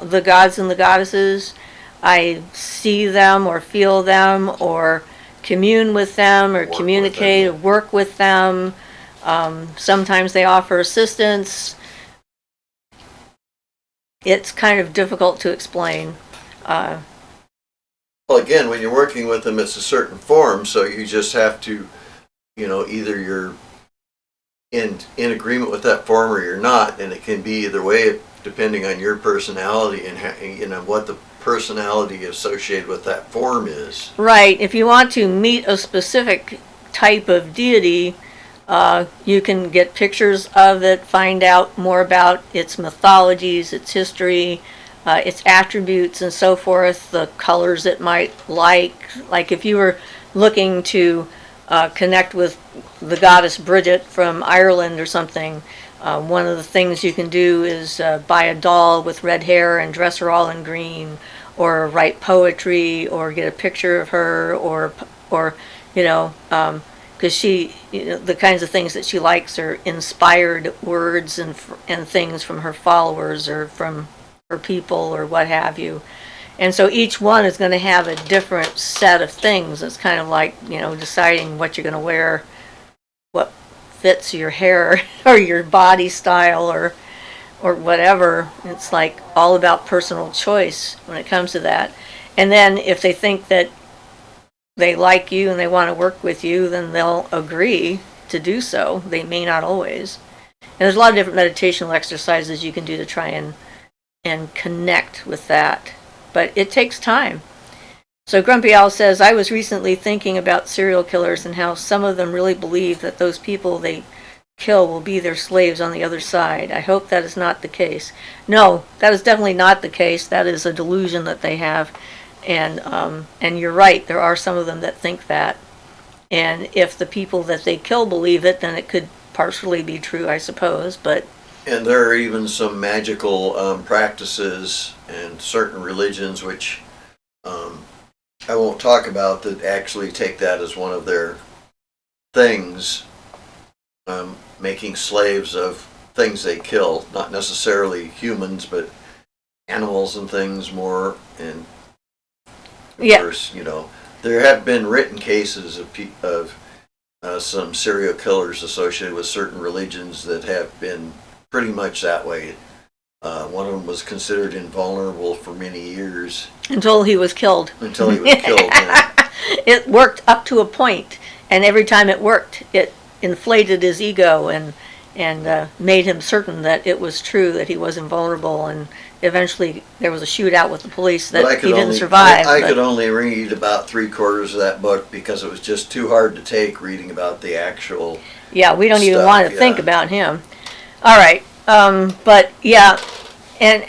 the gods and the goddesses. I see them or feel them or commune with them or communicate or work with them. Sometimes they offer assistance. It's kind of difficult to explain. Well, again, when you're working with them, it's a certain form, so you just have to, either you're in agreement with that form or you're not, and it can be either way depending on your personality and what the personality associated with that form is. Right. If you want to meet a specific type of deity, You can get pictures of it, find out more about its mythologies, its history, its attributes, and so forth, the colors it might like. Like if you were looking to connect with the goddess Bridget from Ireland or something, one of the things you can do is buy a doll with red hair and dress her all in green, or write poetry, or get a picture of her, or you know, because she, the kinds of things that she likes are inspired words and things from her followers or from her people or what have you. And so each one is going to have a different set of things. It's kind of like, deciding what you're going to wear, what fits your hair or your body style or whatever. It's like all about personal choice when it comes to that. And then if they think that they like you and they want to work with you, then they'll agree to do so. They may not always. And there's a lot of different meditational exercises you can do to try and connect with that. But it takes time. So Grumpy Owl says, I was recently thinking about serial killers and how some of them really believe that those people they kill will be their slaves on the other side. I hope that is not the case. No, that is definitely not the case. That is a delusion that they have. And you're right, there are some of them that think that. And if the people that they kill believe it, then it could partially be true, I suppose. And there are even some magical practices and certain religions which I won't talk about that actually take that as one of their things, making slaves of things they kill, not necessarily humans, but animals and things more. And of course, there have been written cases of some serial killers associated with certain religions that have been pretty much that way. One of them was considered invulnerable for many years. Until he was killed. Yeah. It worked up to a point, and every time it worked, it inflated his ego and made him certain that it was true, that he was invulnerable, and eventually there was a shootout with the police that he didn't survive. I could only read about 3/4 of that book because it was just too hard to take reading about the actual Yeah, we don't even stuff, want to think about him. All right, but yeah, and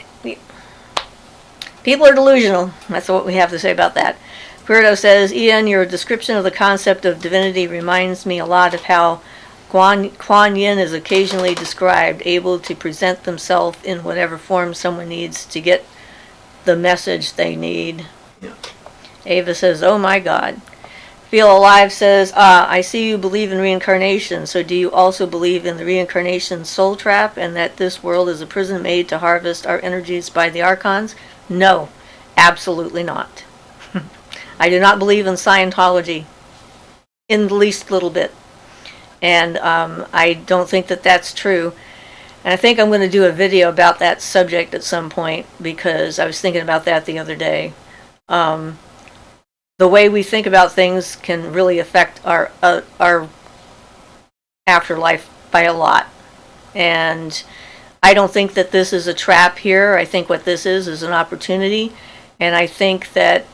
people are delusional. That's what we have to say about that. Quirdo says, Ian, your description of the concept of divinity reminds me a lot of how Kuan Yin is occasionally described, able to present themselves in whatever form someone needs to get the message they need. Yeah. Ava says, oh my God. Feel Alive says, I see you believe in reincarnation, so do you also believe in the reincarnation soul trap and that this world is a prison made to harvest our energies by the archons? No, absolutely not. I do not believe in Scientology in the least little bit. And I don't think that that's true. And I think I'm going to do a video about that subject at some point because I was thinking about that the other day. The way we think about things can really affect our afterlife by a lot. And I don't think that this is a trap here. I think what this is an opportunity. And I think that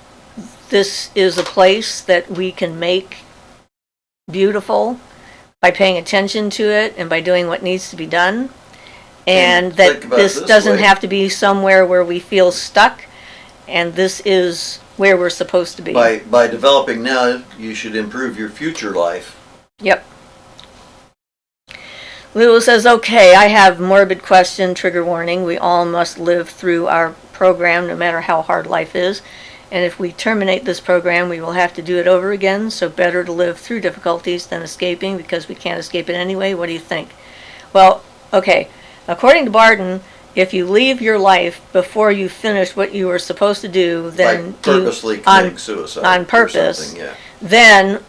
this is a place that we can make beautiful by paying attention to it and by doing what needs to be done. And that this doesn't have to be somewhere where we feel stuck. And this is where we're supposed to be. By developing now, you should improve your future life. Yep. Lulu says, okay, I have morbid question, trigger warning. We all must live through our program no matter how hard life is. And if we terminate this program, we will have to do it over again. So better to live through difficulties than escaping because we can't escape it anyway. What do you think? Well, okay. According to Barton, if you leave your life before you finish what you were supposed to do, then like purposely committing suicide on purpose, yeah. Then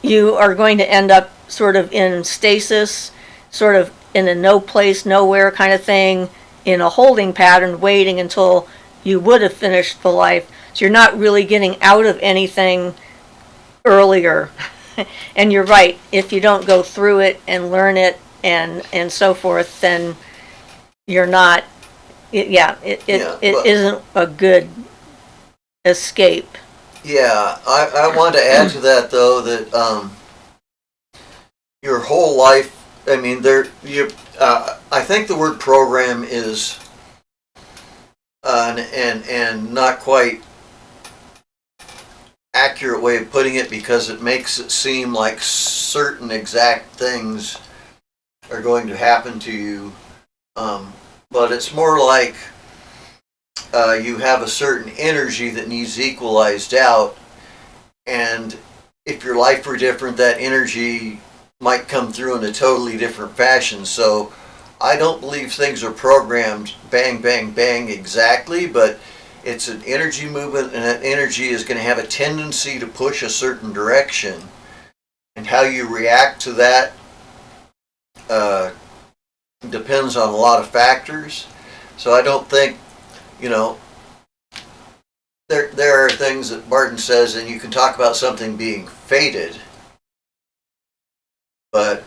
you are going to end up sort of in stasis, sort of in a no place, nowhere kind of thing, in a holding pattern, waiting until you would have finished the life. So you're not really getting out of anything earlier. And you're right, if you don't go through it and learn it and so forth, then you're not, it isn't a good escape. Yeah, I want to add to that, though, that your whole life. I mean, I think the word program is and not quite accurate way of putting it, because it makes it seem like certain exact things are going to happen to you, but it's more like you have a certain energy that needs equalized out, and if your life were different, that energy might come through in a totally different fashion. So I don't believe things are programmed bang, bang, bang exactly, but it's an energy movement, and that energy is going to have a tendency to push a certain direction. And how you react to that depends on a lot of factors. So I don't think, you know, there are things that Barton says, and you can talk about something being fated, but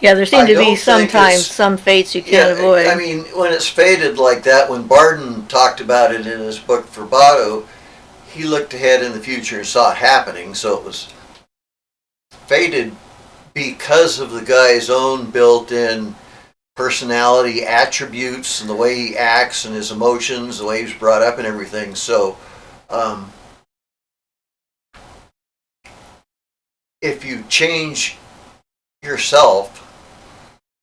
Yeah, there seem I to don't be think sometimes it's- some fates you yeah, can't avoid. I mean, when it's fated like that, when Barton talked about it in his book Verbato, he looked ahead in the future and saw it happening, so it was fated because of the guy's own built-in personality attributes and the way he acts and his emotions, the way he was brought up and everything. So if you change yourself,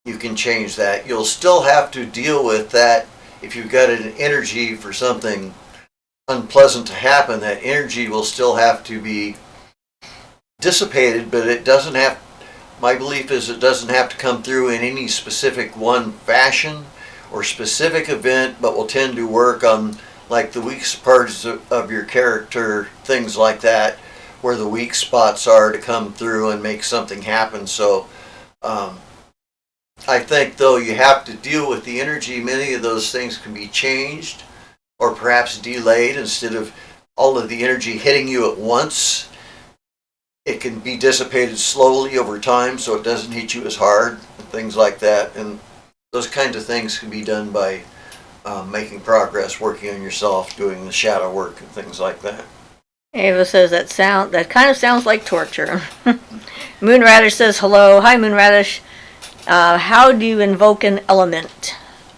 you can change that. You'll still have to deal with that. If you've got an energy for something unpleasant to happen, that energy will still have to be dissipated, but it doesn't have, my belief is it doesn't have to come through in any specific one fashion or specific event, but will tend to work on like the weak parts of your character, things like that, where the weak spots are to come through and make something happen. So I think though you have to deal with the energy. Many of those things can be changed or perhaps delayed. Instead of all of the energy hitting you at once, it can be dissipated slowly over time so it doesn't hit you as hard, things like that. And those kinds of things can be done by making progress, working on yourself, doing the shadow work and things like that. Ava says that kind of sounds like torture. Moonradish says hello. Hi, Moonradish. How do you invoke an element?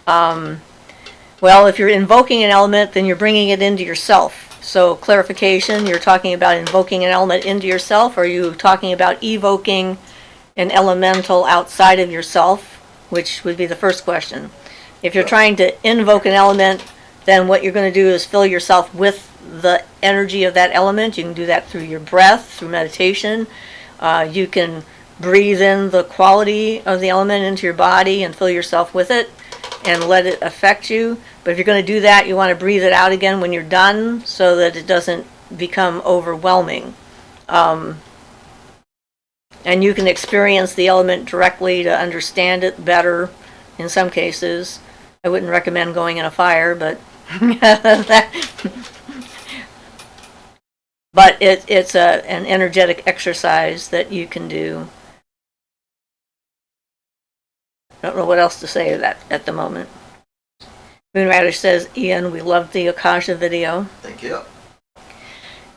Well, if you're invoking an element, then you're bringing it into yourself. So clarification, you're talking about invoking an element into yourself, or are you talking about evoking an elemental outside of yourself, which would be the first question. If you're trying to invoke an element, then what you're going to do is fill yourself with the energy of that element. You can do that through your breath, through meditation. You can breathe in the quality of the element into your body and fill yourself with it and let it affect you. But if you're going to do that, you want to breathe it out again when you're done so that it doesn't become overwhelming. And you can experience the element directly to understand it better in some cases. I wouldn't recommend going in a fire, but but it's an energetic exercise that you can do. I don't know what else to say to that at the moment. Moonradish says, Ian, we loved the Akasha video. Thank you.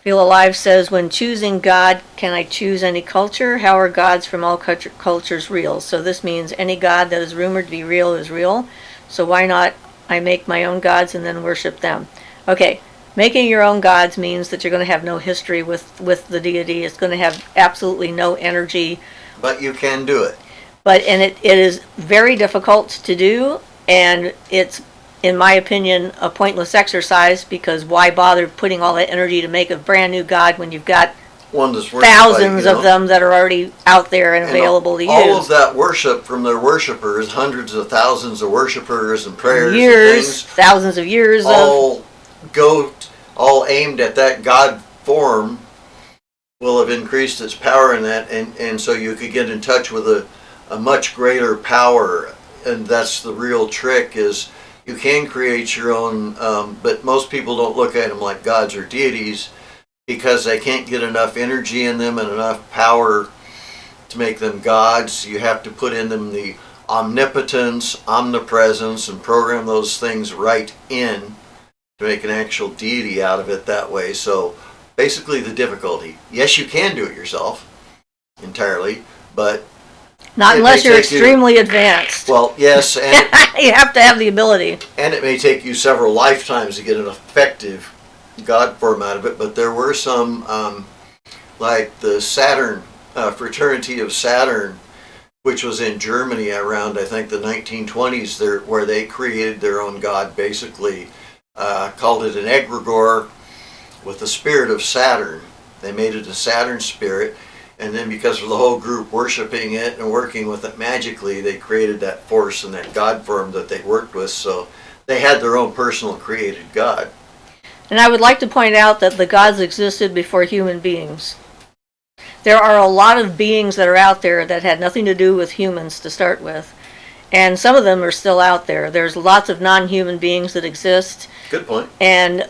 Feel Alive says, when choosing God, can I choose any culture? How are gods from all cultures real? So this means any god that is rumored to be real is real. So why not I make my own gods and then worship them? Okay, making your own gods means that you're going to have no history with the deity. It's going to have absolutely no energy. But you can do it. And it is very difficult to do, and it's, in my opinion, a pointless exercise, because why bother putting all that energy to make a brand new god when you've got One that's thousands of them that are already out there and available to use? All of that worship from their worshipers, hundreds of thousands of worshipers and prayers years, and things, thousands of years all aimed at that God form, will have increased its power in that, and so you could get in touch with a much greater power. And that's the real trick, is you can create your own, but most people don't look at them like gods or deities because they can't get enough energy in them and enough power to make them gods. You have to put in them the omnipotence, omnipresence, and program those things right in to make an actual deity out of it that way. So basically the difficulty. Yes, you can do it yourself entirely, but Not it unless may you're take you- extremely advanced. well, yes, and You have to have the ability. and it may take you several lifetimes to get an effective God form out of it. But there were some, like the Saturn fraternity of Saturn, which was in Germany around, I think, the 1920s, there, where they created their own god, basically called it an egregore with the spirit of Saturn. They made it a Saturn spirit, and then because of the whole group worshiping it and working with it magically, they created that force and that god form that they worked with. So they had their own personal created god. And I would like to point out that the gods existed before human beings. There are a lot of beings that are out there that had nothing to do with humans to start with. And some of them are still out there. There's lots of non-human beings that exist. Good point. And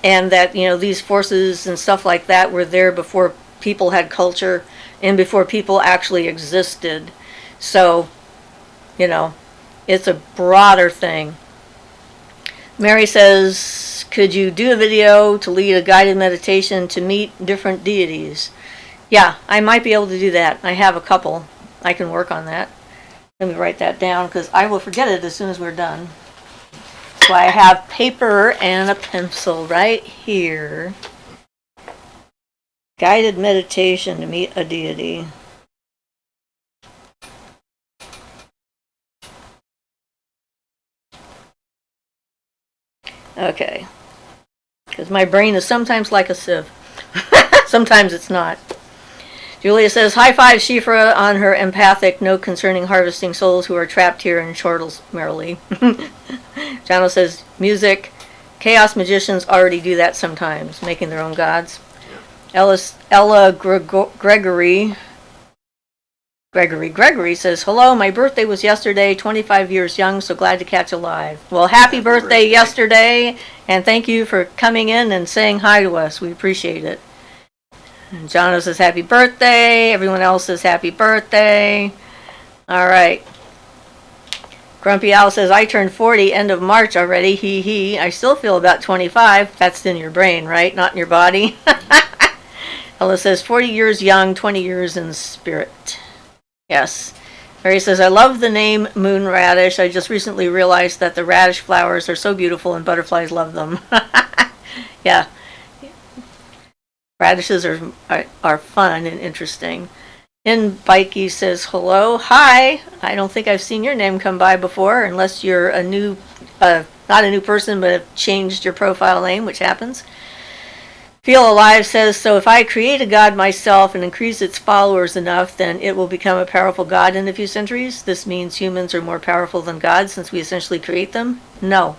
that, you know, these forces and stuff like that were there before people had culture and before people actually existed. So, you know, it's a broader thing. Mary says, could you do a video to lead a guided meditation to meet different deities? Yeah, I might be able to do that. I have a couple. I can work on that. Let me write that down because I will forget it as soon as we're done. So I have paper and a pencil right here. Guided meditation to meet a deity. Okay. Because my brain is sometimes like a sieve. Sometimes it's not. Julia says, high five Siofra on her empathic note concerning harvesting souls who are trapped here in chortles merrily. Jono says, music. Chaos magicians already do that sometimes, making their own gods. Ella Gregory says, hello, my birthday was yesterday, 25 years young, so glad to catch a live. Well, happy birthday yesterday, and thank you for coming in and saying hi to us. We appreciate it. And Jono says, happy birthday. Everyone else says, happy birthday. All right. Grumpy Owl says, I turned 40 end of March already. Hee hee. I still feel about 25. That's in your brain, right? Not in your body. Ella says, 40 years young, 20 years in spirit. Yes. Mary says, I love the name moon radish. I just recently realized that the radish flowers are so beautiful and butterflies love them. Yeah. Radishes are fun and interesting. And Bikey says, hello. Hi. I don't think I've seen your name come by before, unless you're a new, not a new person, but have changed your profile name, which happens. Feel Alive says, so if I create a god myself and increase its followers enough, then it will become a powerful god in a few centuries. This means humans are more powerful than gods since we essentially create them? No,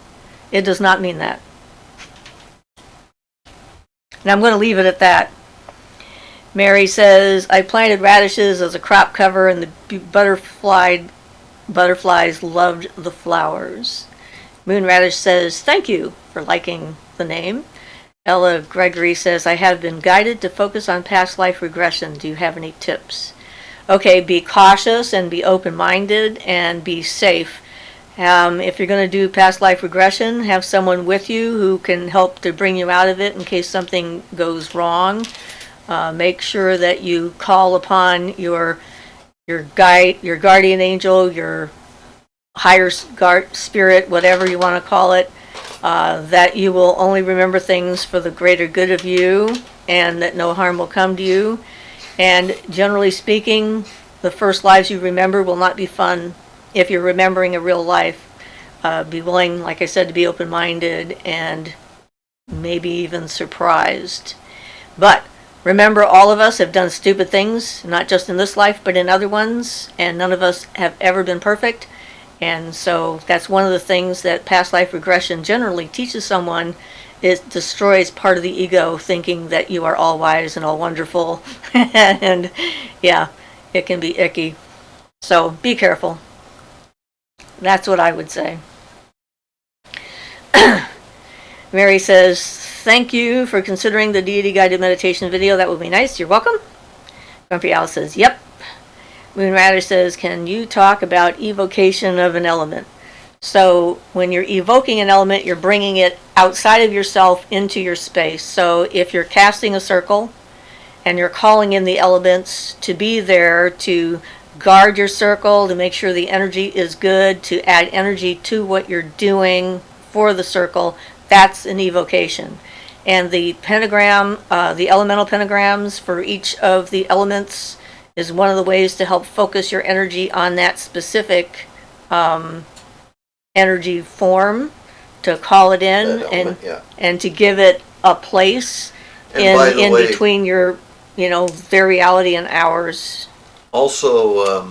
it does not mean that. And I'm going to leave it at that. Mary says, I planted radishes as a crop cover and the butterflies loved the flowers. Moon Radish says, thank you for liking the name. Ella Gregory says, I have been guided to focus on past life regression. Do you have any tips? Okay, be cautious and be open-minded and be safe. If you're going to do past life regression, have someone with you who can help to bring you out of it in case something goes wrong. Make sure that you call upon your guide, your guardian angel, your higher spirit, whatever you want to call it, that you will only remember things for the greater good of you and that no harm will come to you. And generally speaking, the first lives you remember will not be fun if you're remembering a real life. Be willing, like I said, to be open-minded and maybe even surprised. But remember, all of us have done stupid things, not just in this life, but in other ones, and none of us have ever been perfect. And so that's one of the things that past life regression generally teaches someone. It destroys part of the ego, thinking that you are all wise and all wonderful. And yeah, it can be icky. So be careful. That's what I would say. Mary says, thank you for considering the deity guided meditation video. That would be nice. You're welcome. Grumpy Owl says, yep. Moon Radish says, can you talk about evocation of an element? So when you're evoking an element, you're bringing it outside of yourself into your space. So if you're casting a circle and you're calling in the elements to be there to guard your circle, to make sure the energy is good, to add energy to what you're doing for the circle, that's an evocation. And the pentagram, the elemental pentagrams for each of the elements is one of the ways to help focus your energy on that specific energy form, to call it in That element, yeah. and to give it a place And by the in way, between your, their reality and ours. also,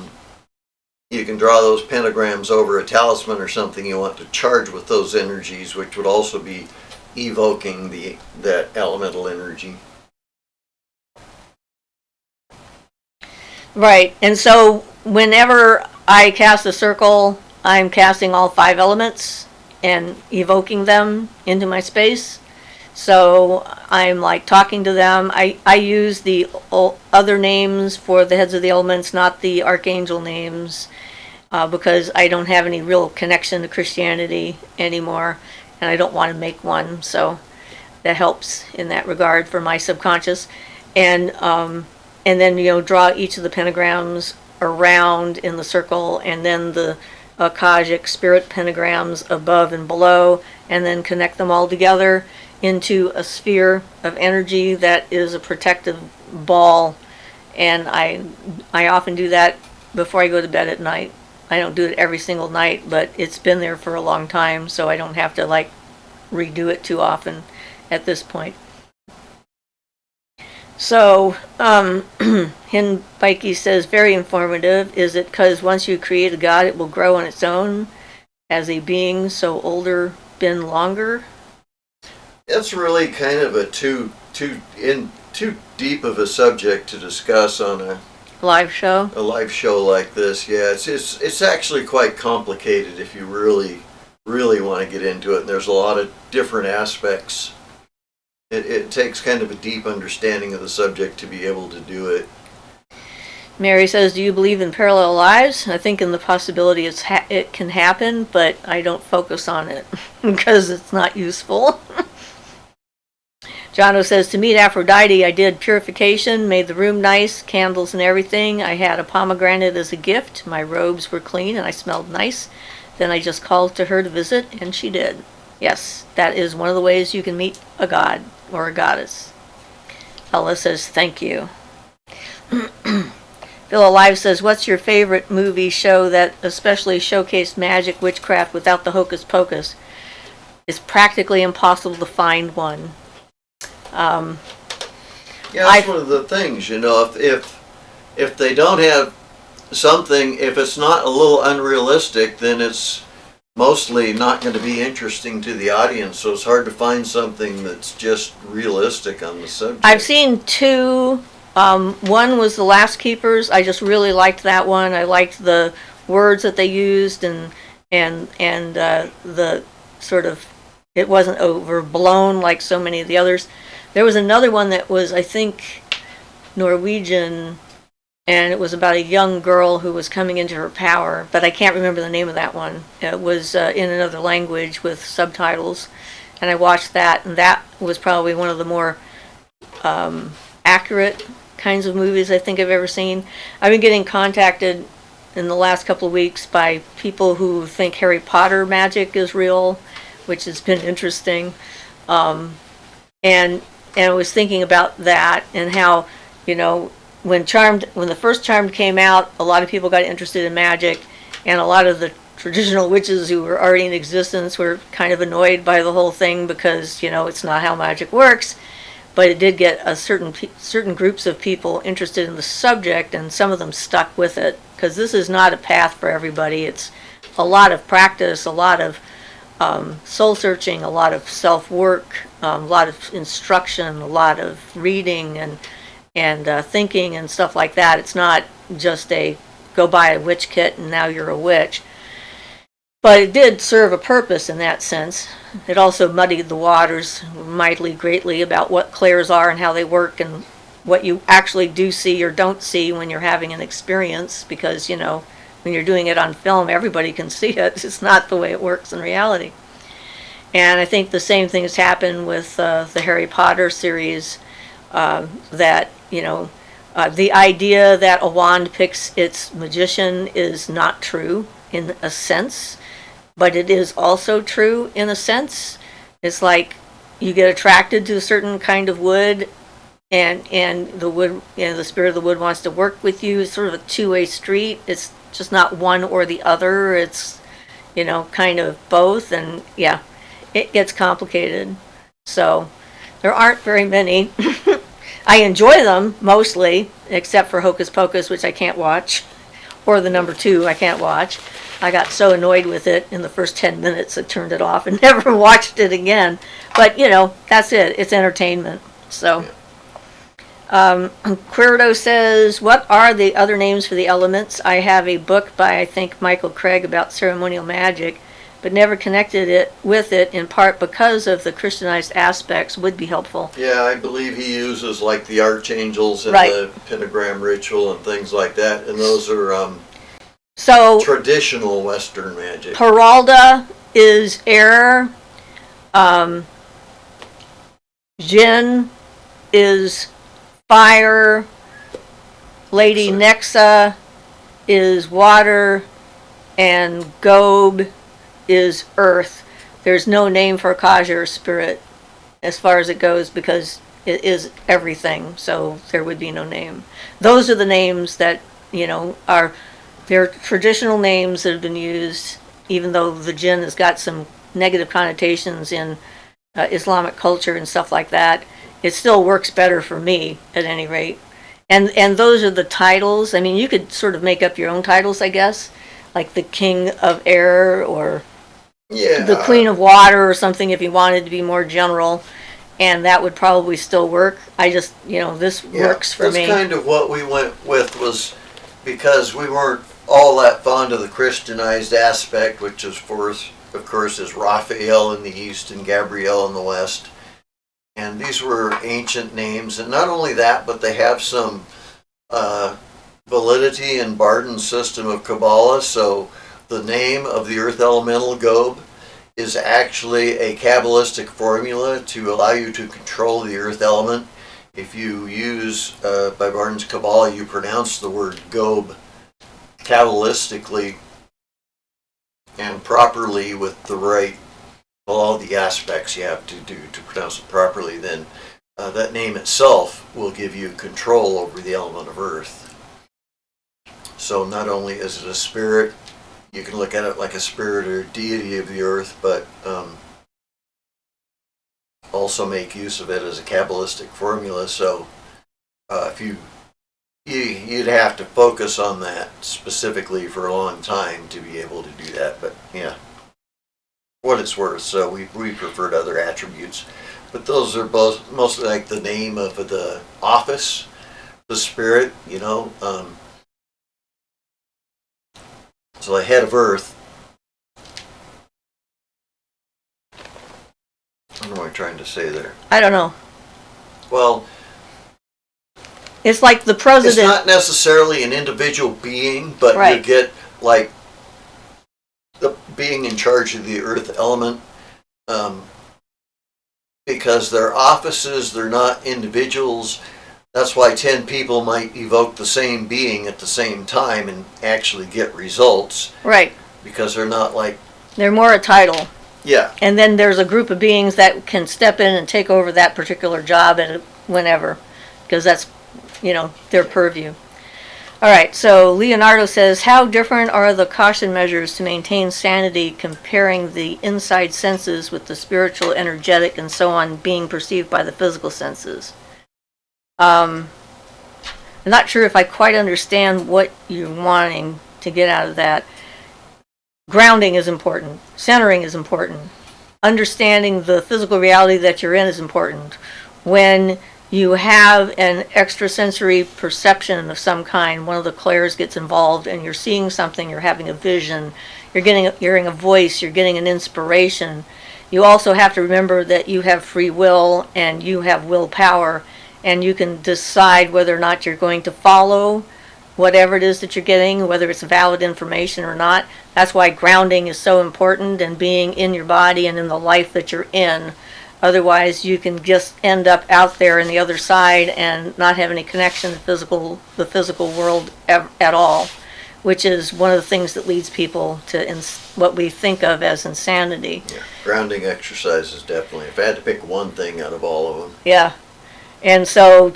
you can draw those pentagrams over a talisman or something you want to charge with those energies, which would also be evoking that elemental energy. Right. And so whenever I cast a circle, I'm casting all 5 elements and evoking them into my space. So I'm like talking to them. I use the other names for the heads of the elements, not the archangel names, because I don't have any real connection to Christianity anymore, and I don't want to make one. So that helps in that regard for my subconscious. And then draw each of the pentagrams around in the circle, and then the Akashic spirit pentagrams above and below, and then connect them all together into a sphere of energy that is a protective ball. And I often do that before I go to bed at night. I don't do it every single night, but it's been there for a long time, so I don't have to redo it too often at this point. So, Hinbike says, very informative. Is it because once you create a god, it will grow on its own as a being so older, been longer? It's really kind of a too deep of a subject to discuss on a live show like this. Yeah, it's actually quite complicated if you really want to get into it. And there's a lot of different aspects. It takes kind of a deep understanding of the subject to be able to do it. Mary says, do you believe in parallel lives? I think in the possibility it can happen, but I don't focus on it because it's not useful. Jono says, to meet Aphrodite, I did purification, made the room nice, candles and everything. I had a pomegranate as a gift. My robes were clean and I smelled nice. Then I just called to her to visit, and she did. Yes, that is one of the ways you can meet a god or a goddess. Ella says, thank you. Bill Alive says, what's your favorite movie show that especially showcased magic, witchcraft without the hocus pocus? It's practically impossible to find one. Yeah, that's one of the things, if they don't have something, if it's not a little unrealistic, then it's mostly not going to be interesting to the audience, so it's hard to find something that's just realistic on the subject. I've seen 2. One was The Last Keepers. I just really liked that one. I liked the words that they used and the sort of, it wasn't overblown like so many of the others. There was another one that was, I think, Norwegian, and it was about a young girl who was coming into her power, but I can't remember the name of that one. It was in another language with subtitles, and I watched that, and that was probably one of the more accurate kinds of movies I think I've ever seen. I've been getting contacted in the last couple of weeks by people who think Harry Potter magic is real, which has been interesting. And I was thinking about that and how, when the first Charmed came out, a lot of people got interested in magic, and a lot of the traditional witches who were already in existence were kind of annoyed by the whole thing because, it's not how magic works. But it did get a certain groups of people interested in the subject, and some of them stuck with it, because this is not a path for everybody. It's a lot of practice, a lot of soul searching, a lot of self-work, a lot of instruction, a lot of reading and thinking and stuff like that. It's not just a go buy a witch kit and now you're a witch. But it did serve a purpose in that sense. It also muddied the waters mightily greatly about what clairs are and how they work and what you actually do see or don't see when you're having an experience, because, when you're doing it on film, everybody can see it. It's not the way it works in reality. And I think the same thing has happened with the Harry Potter series, that, the idea that a wand picks its magician is not true in a sense, but it is also true in a sense. It's like you get attracted to a certain kind of wood, and the wood, the spirit of the wood wants to work with you. It's sort of a two-way street. It's just not one or the other. It's, kind of both, and yeah, it gets complicated. So there aren't very many. I enjoy them mostly, except for Hocus Pocus, which I can't watch, or the number 2 I can't watch. I got so annoyed with it in the first 10 minutes I turned it off and never watched it again. But, that's it. It's entertainment. So, Quirdo says, what are the other names for the elements? I have a book by, I think, Michael Craig about ceremonial magic, but never connected it with it, in part because of the Christianized aspects. Would be helpful. Yeah, I believe he uses like the archangels and Right. the pentagram ritual and things like that, and those are So traditional Western magic. Peralda is air. Jin is fire. Lady Sorry. Nexa is water. And Gob is earth. There's no name for Akaja or spirit as far as it goes, because it is everything, so there would be no name. Those are the names that, they're traditional names that have been used, even though the jinn has got some negative connotations in Islamic culture and stuff like that. It still works better for me, at any rate. And those are the titles. I mean, you could sort of make up your own titles, I guess, like the King of Air or the Queen of Water or something, if you wanted to be more general. And that would probably still work. I just, this works for me. That's kind of what we went with, was because we weren't all that fond of the Christianized aspect, which of course is Raphael in the east and Gabriel in the west. And these were ancient names, and not only that, but they have some validity in Barden's system of Kabbalah. So the name of the earth elemental Gob is actually a Kabbalistic formula to allow you to control the earth element. If you use, by Barden's Kabbalah, you pronounce the word Gob Kabbalistically and properly with the right, all the aspects you have to do to pronounce it properly, then that name itself will give you control over the element of earth. So not only is it a spirit, you can look at it like a spirit or deity of the earth, but also make use of it as a Kabbalistic formula. So if you'd have to focus on that specifically for a long time to be able to do that. But yeah, what it's worth. So we preferred other attributes, but those are both mostly like the name of the office, the spirit, So the head of earth. What am I trying to say there? I don't know. Well, It's like the president. it's not necessarily an individual being, but Right. you get like the being in charge of the earth element, because they're offices, they're not individuals. That's why 10 people might evoke the same being at the same time and actually get results, Right. because they're not like, They're more a title. yeah, And then there's a group of beings that can step in and take over that particular job at whenever, because that's, their purview. All right, so Leonardo says, how different are the caution measures to maintain sanity, comparing the inside senses with the spiritual, energetic, and so on being perceived by the physical senses? I'm not sure if I quite understand what you're wanting to get out of that. Grounding is important. Centering is important. Understanding the physical reality that you're in is important. When you have an extrasensory perception of some kind, one of the clairs gets involved and you're seeing something, you're having a vision, you're hearing a voice, you're getting an inspiration. You also have to remember that you have free will and you have willpower, and you can decide whether or not you're going to follow whatever it is that you're getting, whether it's valid information or not. That's why grounding is so important, and being in your body and in the life that you're in. Otherwise, you can just end up out there in the other side and not have any connection to the physical world at all, which is one of the things that leads people to what we think of as insanity. Yeah, grounding exercises definitely. If I had to pick one thing out of all of them. Yeah. And so,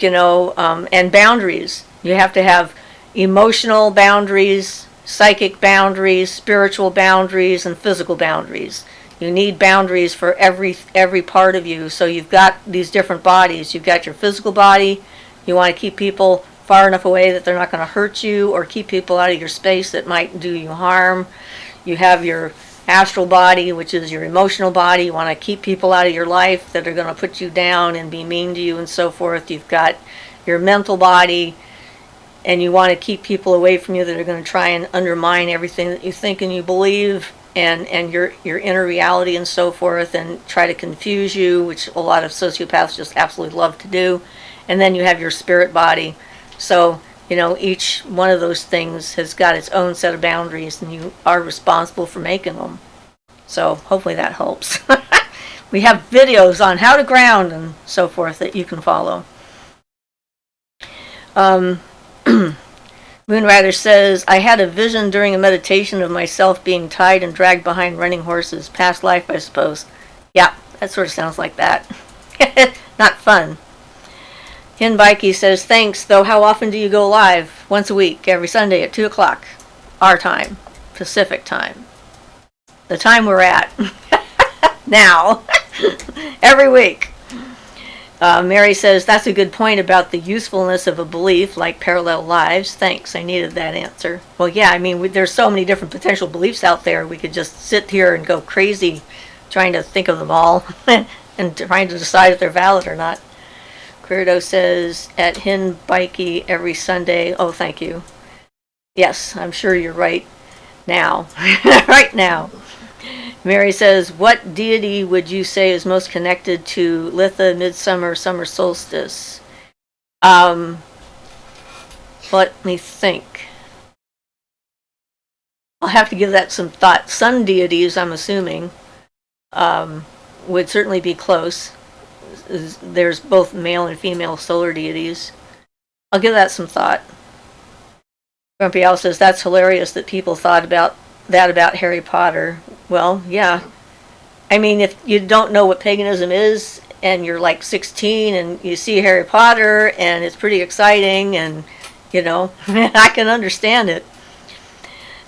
and boundaries. You have to have emotional boundaries, psychic boundaries, spiritual boundaries, and physical boundaries. You need boundaries for every part of you. So you've got these different bodies. You've got your physical body. You want to keep people far enough away that they're not going to hurt you, or keep people out of your space that might do you harm. You have your astral body, which is your emotional body. You want to keep people out of your life that are going to put you down and be mean to you and so forth. You've got your mental body, and you want to keep people away from you that are going to try and undermine everything that you think and you believe, and your inner reality and so forth, and try to confuse you, which a lot of sociopaths just absolutely love to do. And then you have your spirit body. So, each one of those things has got its own set of boundaries, and you are responsible for making them. So hopefully that helps. We have videos on how to ground and so forth that you can follow. Moonrider says, I had a vision during a meditation of myself being tied and dragged behind running horses. Past life, I suppose. Yeah, that sort of sounds like that. Not fun. Hinbikey says, thanks, though how often do you go live? Once a week, every Sunday at 2 o'clock. Our time. Pacific time. The time we're at. Now. Every week. Mary says, that's a good point about the usefulness of a belief like parallel lives. Thanks, I needed that answer. Well, yeah, I mean, there's so many different potential beliefs out there. We could just sit here and go crazy trying to think of them all and trying to decide if they're valid or not. Quirdo says, at Hinbikey every Sunday. Oh, thank you. Yes, I'm sure you're right now. Right now. Mary says, what deity would you say is most connected to Litha, Midsummer, Summer Solstice? Let me think. I'll have to give that some thought. Sun deities, I'm assuming, would certainly be close. There's both male and female solar deities. I'll give that some thought. Grumpy Owl says, that's hilarious that people thought about Harry Potter. Well, yeah. I mean, if you don't know what paganism is, and you're like 16 and you see Harry Potter and it's pretty exciting, and I can understand it.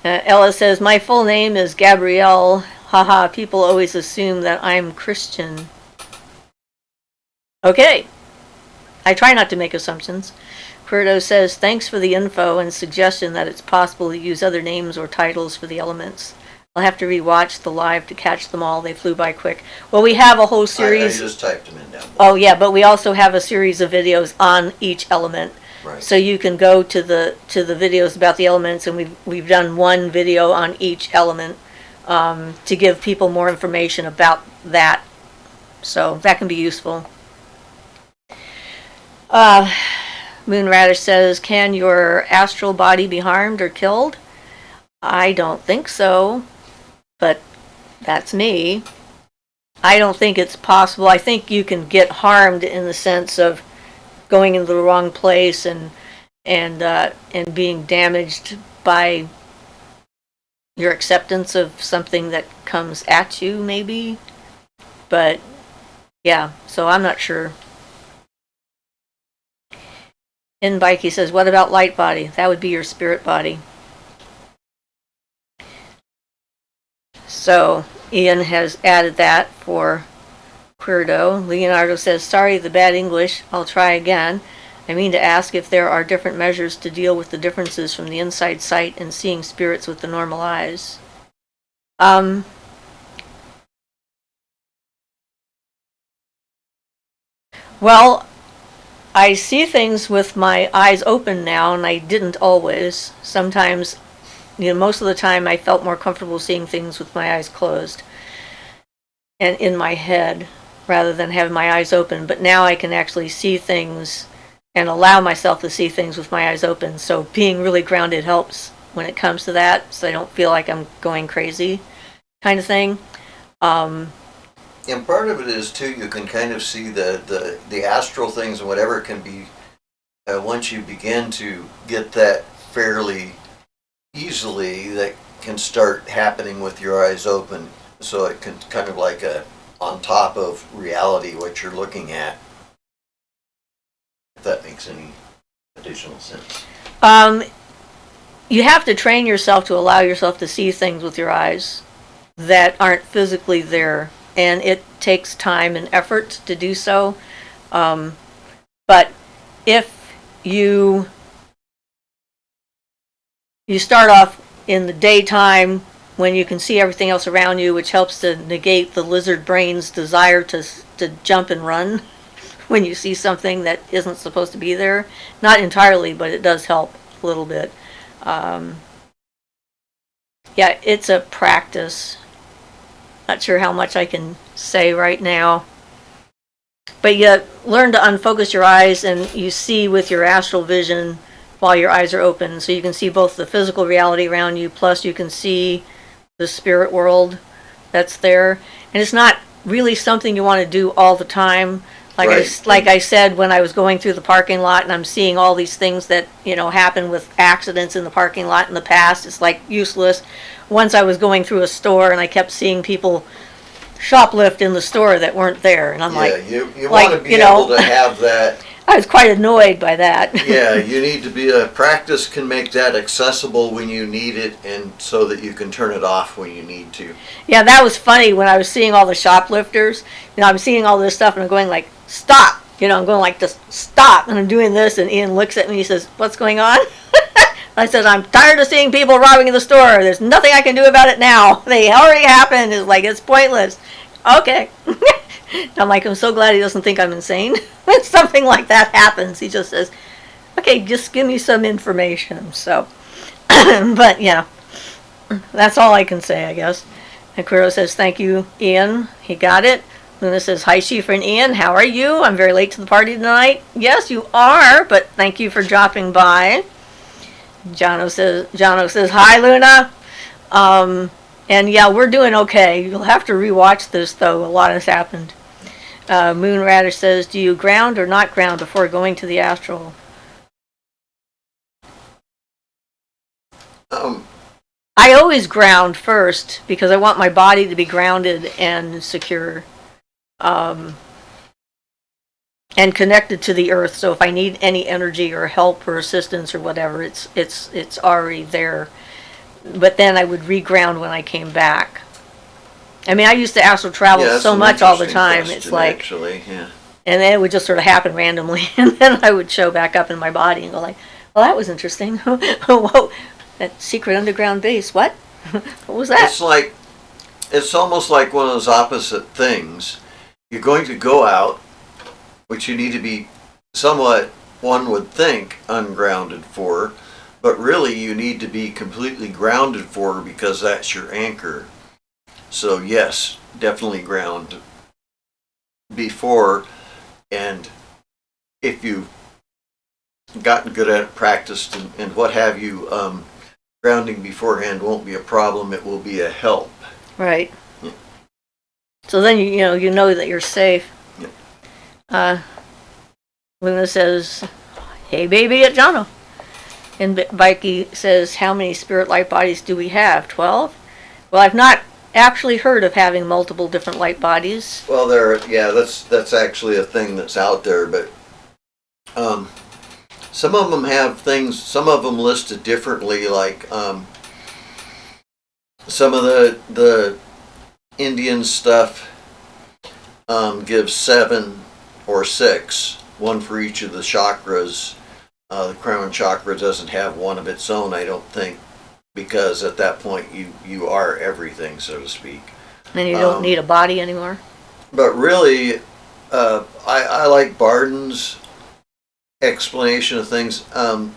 Ella says, my full name is Gabrielle. Haha, people always assume that I'm Christian. Okay. I try not to make assumptions. Quirdo says, thanks for the info and suggestion that it's possible to use other names or titles for the elements. I'll have to rewatch the live to catch them all. They flew by quick. Well, we have a whole series. I just typed them in down below. Oh, yeah, but we also have a series of videos on each element. Right. So you can go to the videos about the elements, and we've done one video on each element to give people more information about that. So that can be useful. Moonradish says, can your astral body be harmed or killed? I don't think so, but that's me. I don't think it's possible. I think you can get harmed in the sense of going into the wrong place and being damaged by your acceptance of something that comes at you, maybe. But yeah, so I'm not sure. Inbikey says, what about light body? That would be your spirit body. So Ian has added that for Quirdo. Leonardo says, sorry the bad English, I'll try again. I mean to ask if there are different measures to deal with the differences from the inside sight and seeing spirits with the normal eyes. Well, I see things with my eyes open now, and I didn't always. Sometimes, most of the time I felt more comfortable seeing things with my eyes closed and in my head rather than having my eyes open. But now I can actually see things and allow myself to see things with my eyes open. So being really grounded helps when it comes to that, so I don't feel like I'm going crazy kind of thing. And part of it is too, you can kind of see the astral things and whatever can be, once you begin to get that fairly easily, that can start happening with your eyes open. So it can kind of like on top of reality what you're looking at. If that makes any additional sense. You have to train yourself to allow yourself to see things with your eyes that aren't physically there, and it takes time and effort to do so. But if you start off in the daytime when you can see everything else around you, which helps to negate the lizard brain's desire to jump and run when you see something that isn't supposed to be there. Not entirely, but it does help a little bit. Yeah, it's a practice. Not sure how much I can say right now. But you learn to unfocus your eyes, and you see with your astral vision while your eyes are open. So you can see both the physical reality around you, plus you can see the spirit world that's there. And it's not really something you want to do all the time. Like I said, when I was going through the parking lot and I'm seeing all these things that, happen with accidents in the parking lot in the past, it's like useless. Once I was going through a store and I kept seeing people shoplift in the store that weren't there, and I'm you want to be able to have that. I was quite annoyed by that. Yeah, you need to be practice can make that accessible when you need it, and so that you can turn it off when you need to. Yeah, that was funny when I was seeing all the shoplifters. I'm seeing all this stuff and I'm going like, stop. I'm going like, just stop. And I'm doing this, and Ian looks at me and he says, what's going on? I said, I'm tired of seeing people robbing in the store. There's nothing I can do about it now. They already happened. It's like, it's pointless. Okay. I'm like, I'm so glad he doesn't think I'm insane. When something like that happens, he just says, okay, just give me some information. So, but yeah, that's all I can say, I guess. And Quiro says, thank you, Ian. He got it. Luna says, hi, Siofra and Ian. How are you? I'm very late to the party tonight. Yes, you are, but thank you for dropping by. Jono says, hi, Luna. And yeah, we're doing okay. You'll have to rewatch this, though. A lot has happened. Moon Radish says, do you ground or not ground before going to the astral? I always ground first because I want my body to be grounded and secure. And connected to the earth, so if I need any energy or help or assistance or whatever, it's already there. But then I would reground when I came back. I mean, I used to astral travel so much all the time. It's like, actually, yeah. And then it would just sort of happen randomly, and then I would show back up in my body and go like, well, that was interesting. Whoa, that secret underground base. What? What was that? It's almost like one of those opposite things. You're going to go out, which you need to be somewhat, one would think, ungrounded for, but really you need to be completely grounded for, because that's your anchor. So yes, definitely ground before, and if you've gotten good at it, practiced, and what have you, grounding beforehand won't be a problem, it will be a help. Right. Yeah. So then you know that you're safe. Yeah. Luna says, hey baby at Jono. And Vikey says, how many spirit light bodies do we have? 12? Well, I've not actually heard of having multiple different light bodies. Well, that's actually a thing that's out there, but some of them have things, some of them listed differently, like some of the Indian stuff gives 7 or 6, one for each of the chakras. The crown chakra doesn't have one of its own, I don't think, because at that point you are everything, so to speak. And you don't need a body anymore? But really, I like Barden's explanation of things. I'm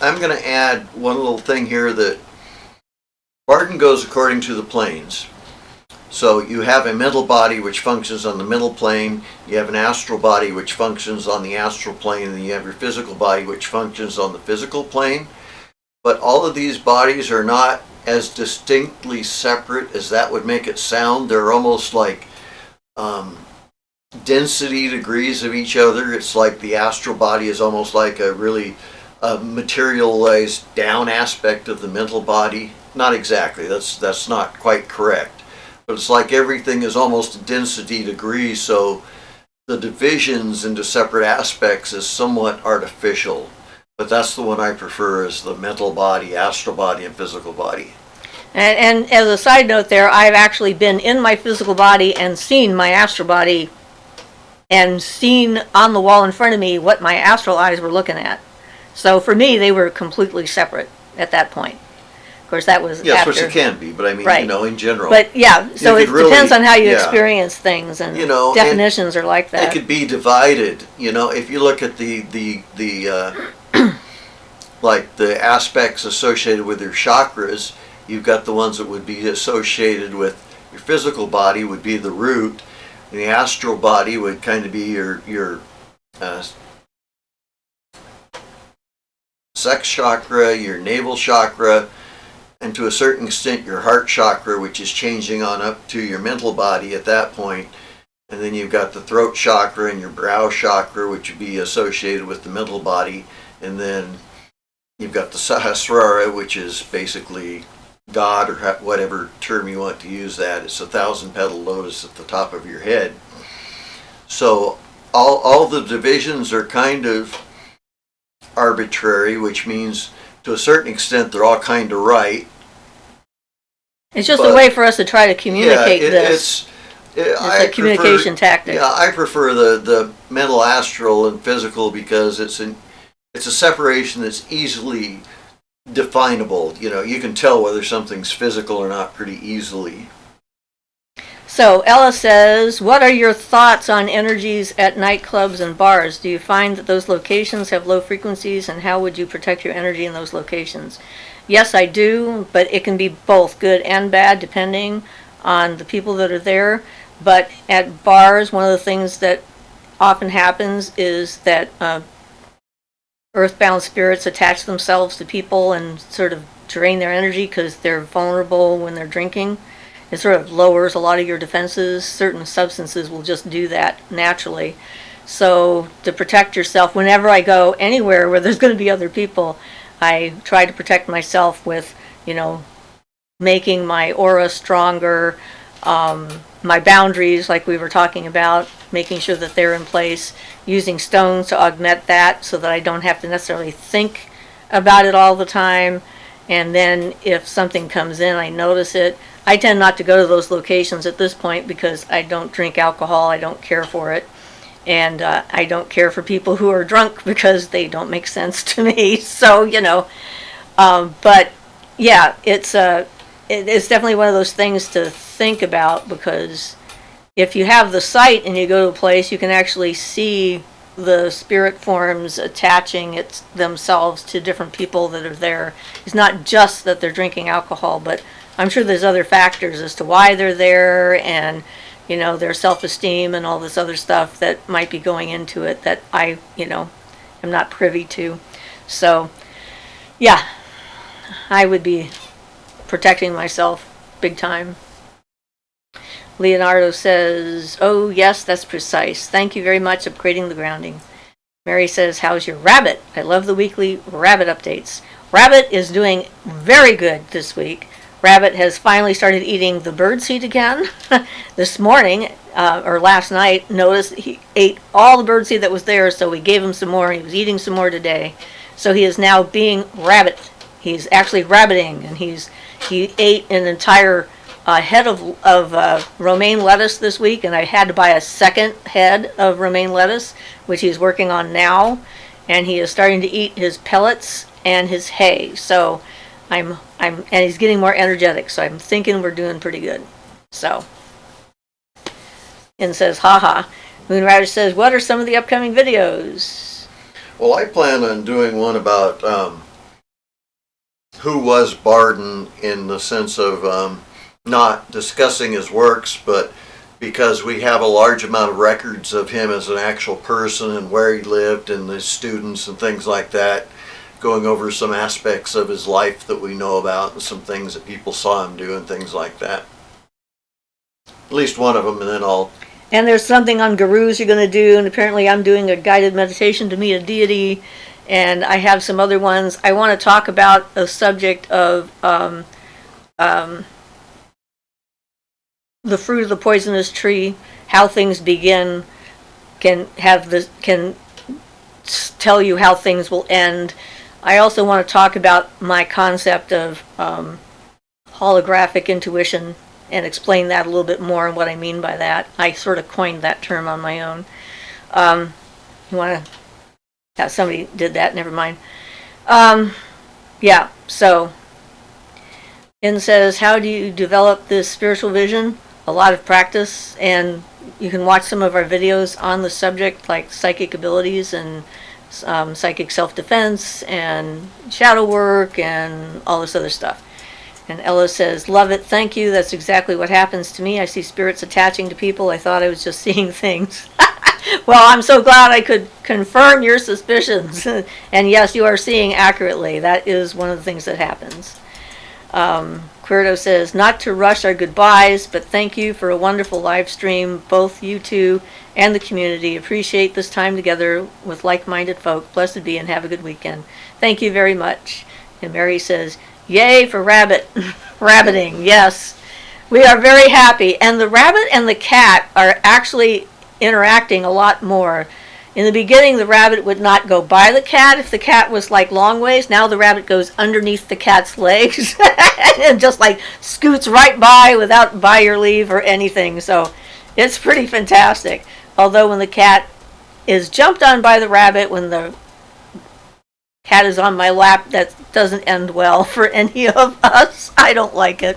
going to add one little thing here, that Barden goes according to the planes. So you have a mental body which functions on the mental plane, you have an astral body which functions on the astral plane, and then you have your physical body which functions on the physical plane. But all of these bodies are not as distinctly separate as that would make it sound. They're almost like density degrees of each other. It's like the astral body is almost like a really materialized down aspect of the mental body. Not exactly, that's not quite correct. But it's like everything is almost a density degree, so the divisions into separate aspects is somewhat artificial. But that's the one I prefer, is the mental body, astral body, and physical body. And as a side note there, I've actually been in my physical body and seen my astral body and seen on the wall in front of me what my astral eyes were looking at. So for me, they were completely separate at that point. Of course, that was Yes, after. which it can be, but I mean, Right. in general. But yeah, so it really, depends on how you yeah. experience things, and And definitions are like that. it could be divided. If you look at the like the aspects associated with your chakras, you've got the ones that would be associated with your physical body would be the root, and the astral body would kind of be your sex chakra, your navel chakra, and to a certain extent your heart chakra, which is changing on up to your mental body at that point. And then you've got the throat chakra and your brow chakra, which would be associated with the mental body. And then you've got the Sahasrara, which is basically God, or whatever term you want to use that. It's a 1,000-petal lotus at the top of your head. So all the divisions are kind of arbitrary, which means to a certain extent they're all kind of right. It's just a way for us to try to communicate this. It's a communication tactic. Yeah, I prefer the mental, astral, and physical because it's a separation that's easily definable. You can tell whether something's physical or not pretty easily. So Ella says, what are your thoughts on energies at nightclubs and bars? Do you find that those locations have low frequencies, and how would you protect your energy in those locations? Yes, I do, but it can be both good and bad depending on the people that are there. But at bars, one of the things that often happens is that earthbound spirits attach themselves to people and sort of drain their energy because they're vulnerable when they're drinking. It sort of lowers a lot of your defenses. Certain substances will just do that naturally. So to protect yourself, whenever I go anywhere where there's going to be other people, I try to protect myself with, making my aura stronger, my boundaries, like we were talking about, making sure that they're in place, using stones to augment that so that I don't have to necessarily think about it all the time. And then if something comes in, I notice it. I tend not to go to those locations at this point because I don't drink alcohol. I don't care for it. And I don't care for people who are drunk because they don't make sense to me. So, but yeah, it's definitely one of those things to think about, because if you have the sight and you go to a place, you can actually see the spirit forms attaching themselves to different people that are there. It's not just that they're drinking alcohol, but I'm sure there's other factors as to why they're there, and their self-esteem and all this other stuff that might be going into it that I am not privy to. So yeah, I would be protecting myself big time. Leonardo says, oh yes, that's precise. Thank you very much, upgrading the grounding. Mary says, how's your rabbit? I love the weekly rabbit updates. Rabbit is doing very good this week. Rabbit has finally started eating the birdseed again. This morning, or last night, noticed he ate all the birdseed that was there, so we gave him some more. He was eating some more today. So he is now being rabbit. He's actually rabbiting, and he ate an entire head of romaine lettuce this week, and I had to buy a second head of romaine lettuce, which he's working on now, and he is starting to eat his pellets and his hay. So and he's getting more energetic, so I'm thinking we're doing pretty good. So, and says, haha. Moonrider says, what are some of the upcoming videos? Well, I plan on doing one about who was Barden, in the sense of not discussing his works, but because we have a large amount of records of him as an actual person and where he lived and his students and things like that, going over some aspects of his life that we know about and some things that people saw him do and things like that. At least one of them, and then I'll... And there's something on gurus you're going to do, and apparently I'm doing a guided meditation to meet a deity, and I have some other ones. I want to talk about a subject of the fruit of the poisonous tree, how things begin, can tell you how things will end. I also want to talk about my concept of holographic intuition and explain that a little bit more and what I mean by that. I sort of coined that term on my own. You want to... Yeah, somebody did that, never mind. Yeah, so... In says, how do you develop this spiritual vision? A lot of practice, and you can watch some of our videos on the subject, like psychic abilities and psychic self-defense and shadow work and all this other stuff. And Ella says, love it, thank you, that's exactly what happens to me. I see spirits attaching to people. I thought I was just seeing things. Well, I'm so glad I could confirm your suspicions. And yes, you are seeing accurately. That is one of the things that happens. Quirdo says, not to rush our goodbyes, but thank you for a wonderful live stream, both you two and the community. Appreciate this time together with like-minded folk. Blessed be and have a good weekend. Thank you very much. And Mary says, yay for rabbiting, yes. We are very happy. And the rabbit and the cat are actually interacting a lot more. In the beginning, the rabbit would not go by the cat if the cat was like long ways. Now the rabbit goes underneath the cat's legs and just like scoots right by your leave or anything. So it's pretty fantastic. Although when the cat is jumped on by the rabbit, when the cat is on my lap, that doesn't end well for any of us. I don't like it.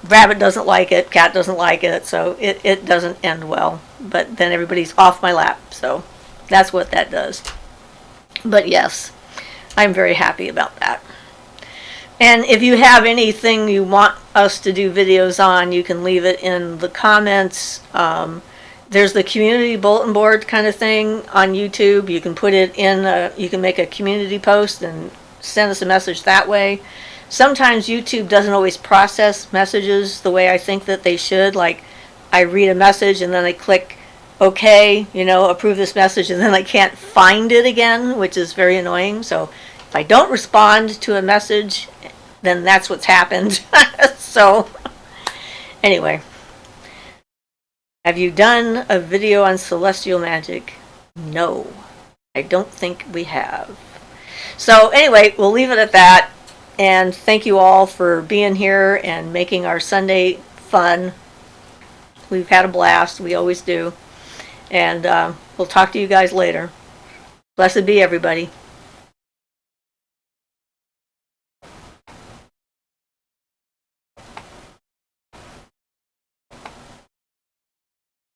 Rabbit doesn't like it. Cat doesn't like it. So it doesn't end well. But then everybody's off my lap. So that's what that does. But yes, I'm very happy about that. And if you have anything you want us to do videos on, you can leave it in the comments. There's the community bulletin board kind of thing on YouTube. You can put it in, you can make a community post and send us a message that way. Sometimes YouTube doesn't always process messages the way I think that they should. Like, I read a message and then I click okay, approve this message, and then I can't find it again, which is very annoying. So if I don't respond to a message, then that's what's happened. So anyway, have you done a video on celestial magic? No, I don't think we have. So anyway, we'll leave it at that. And thank you all for being here and making our Sunday fun. We've had a blast. We always do. And we'll talk to you guys later. Blessed be everybody.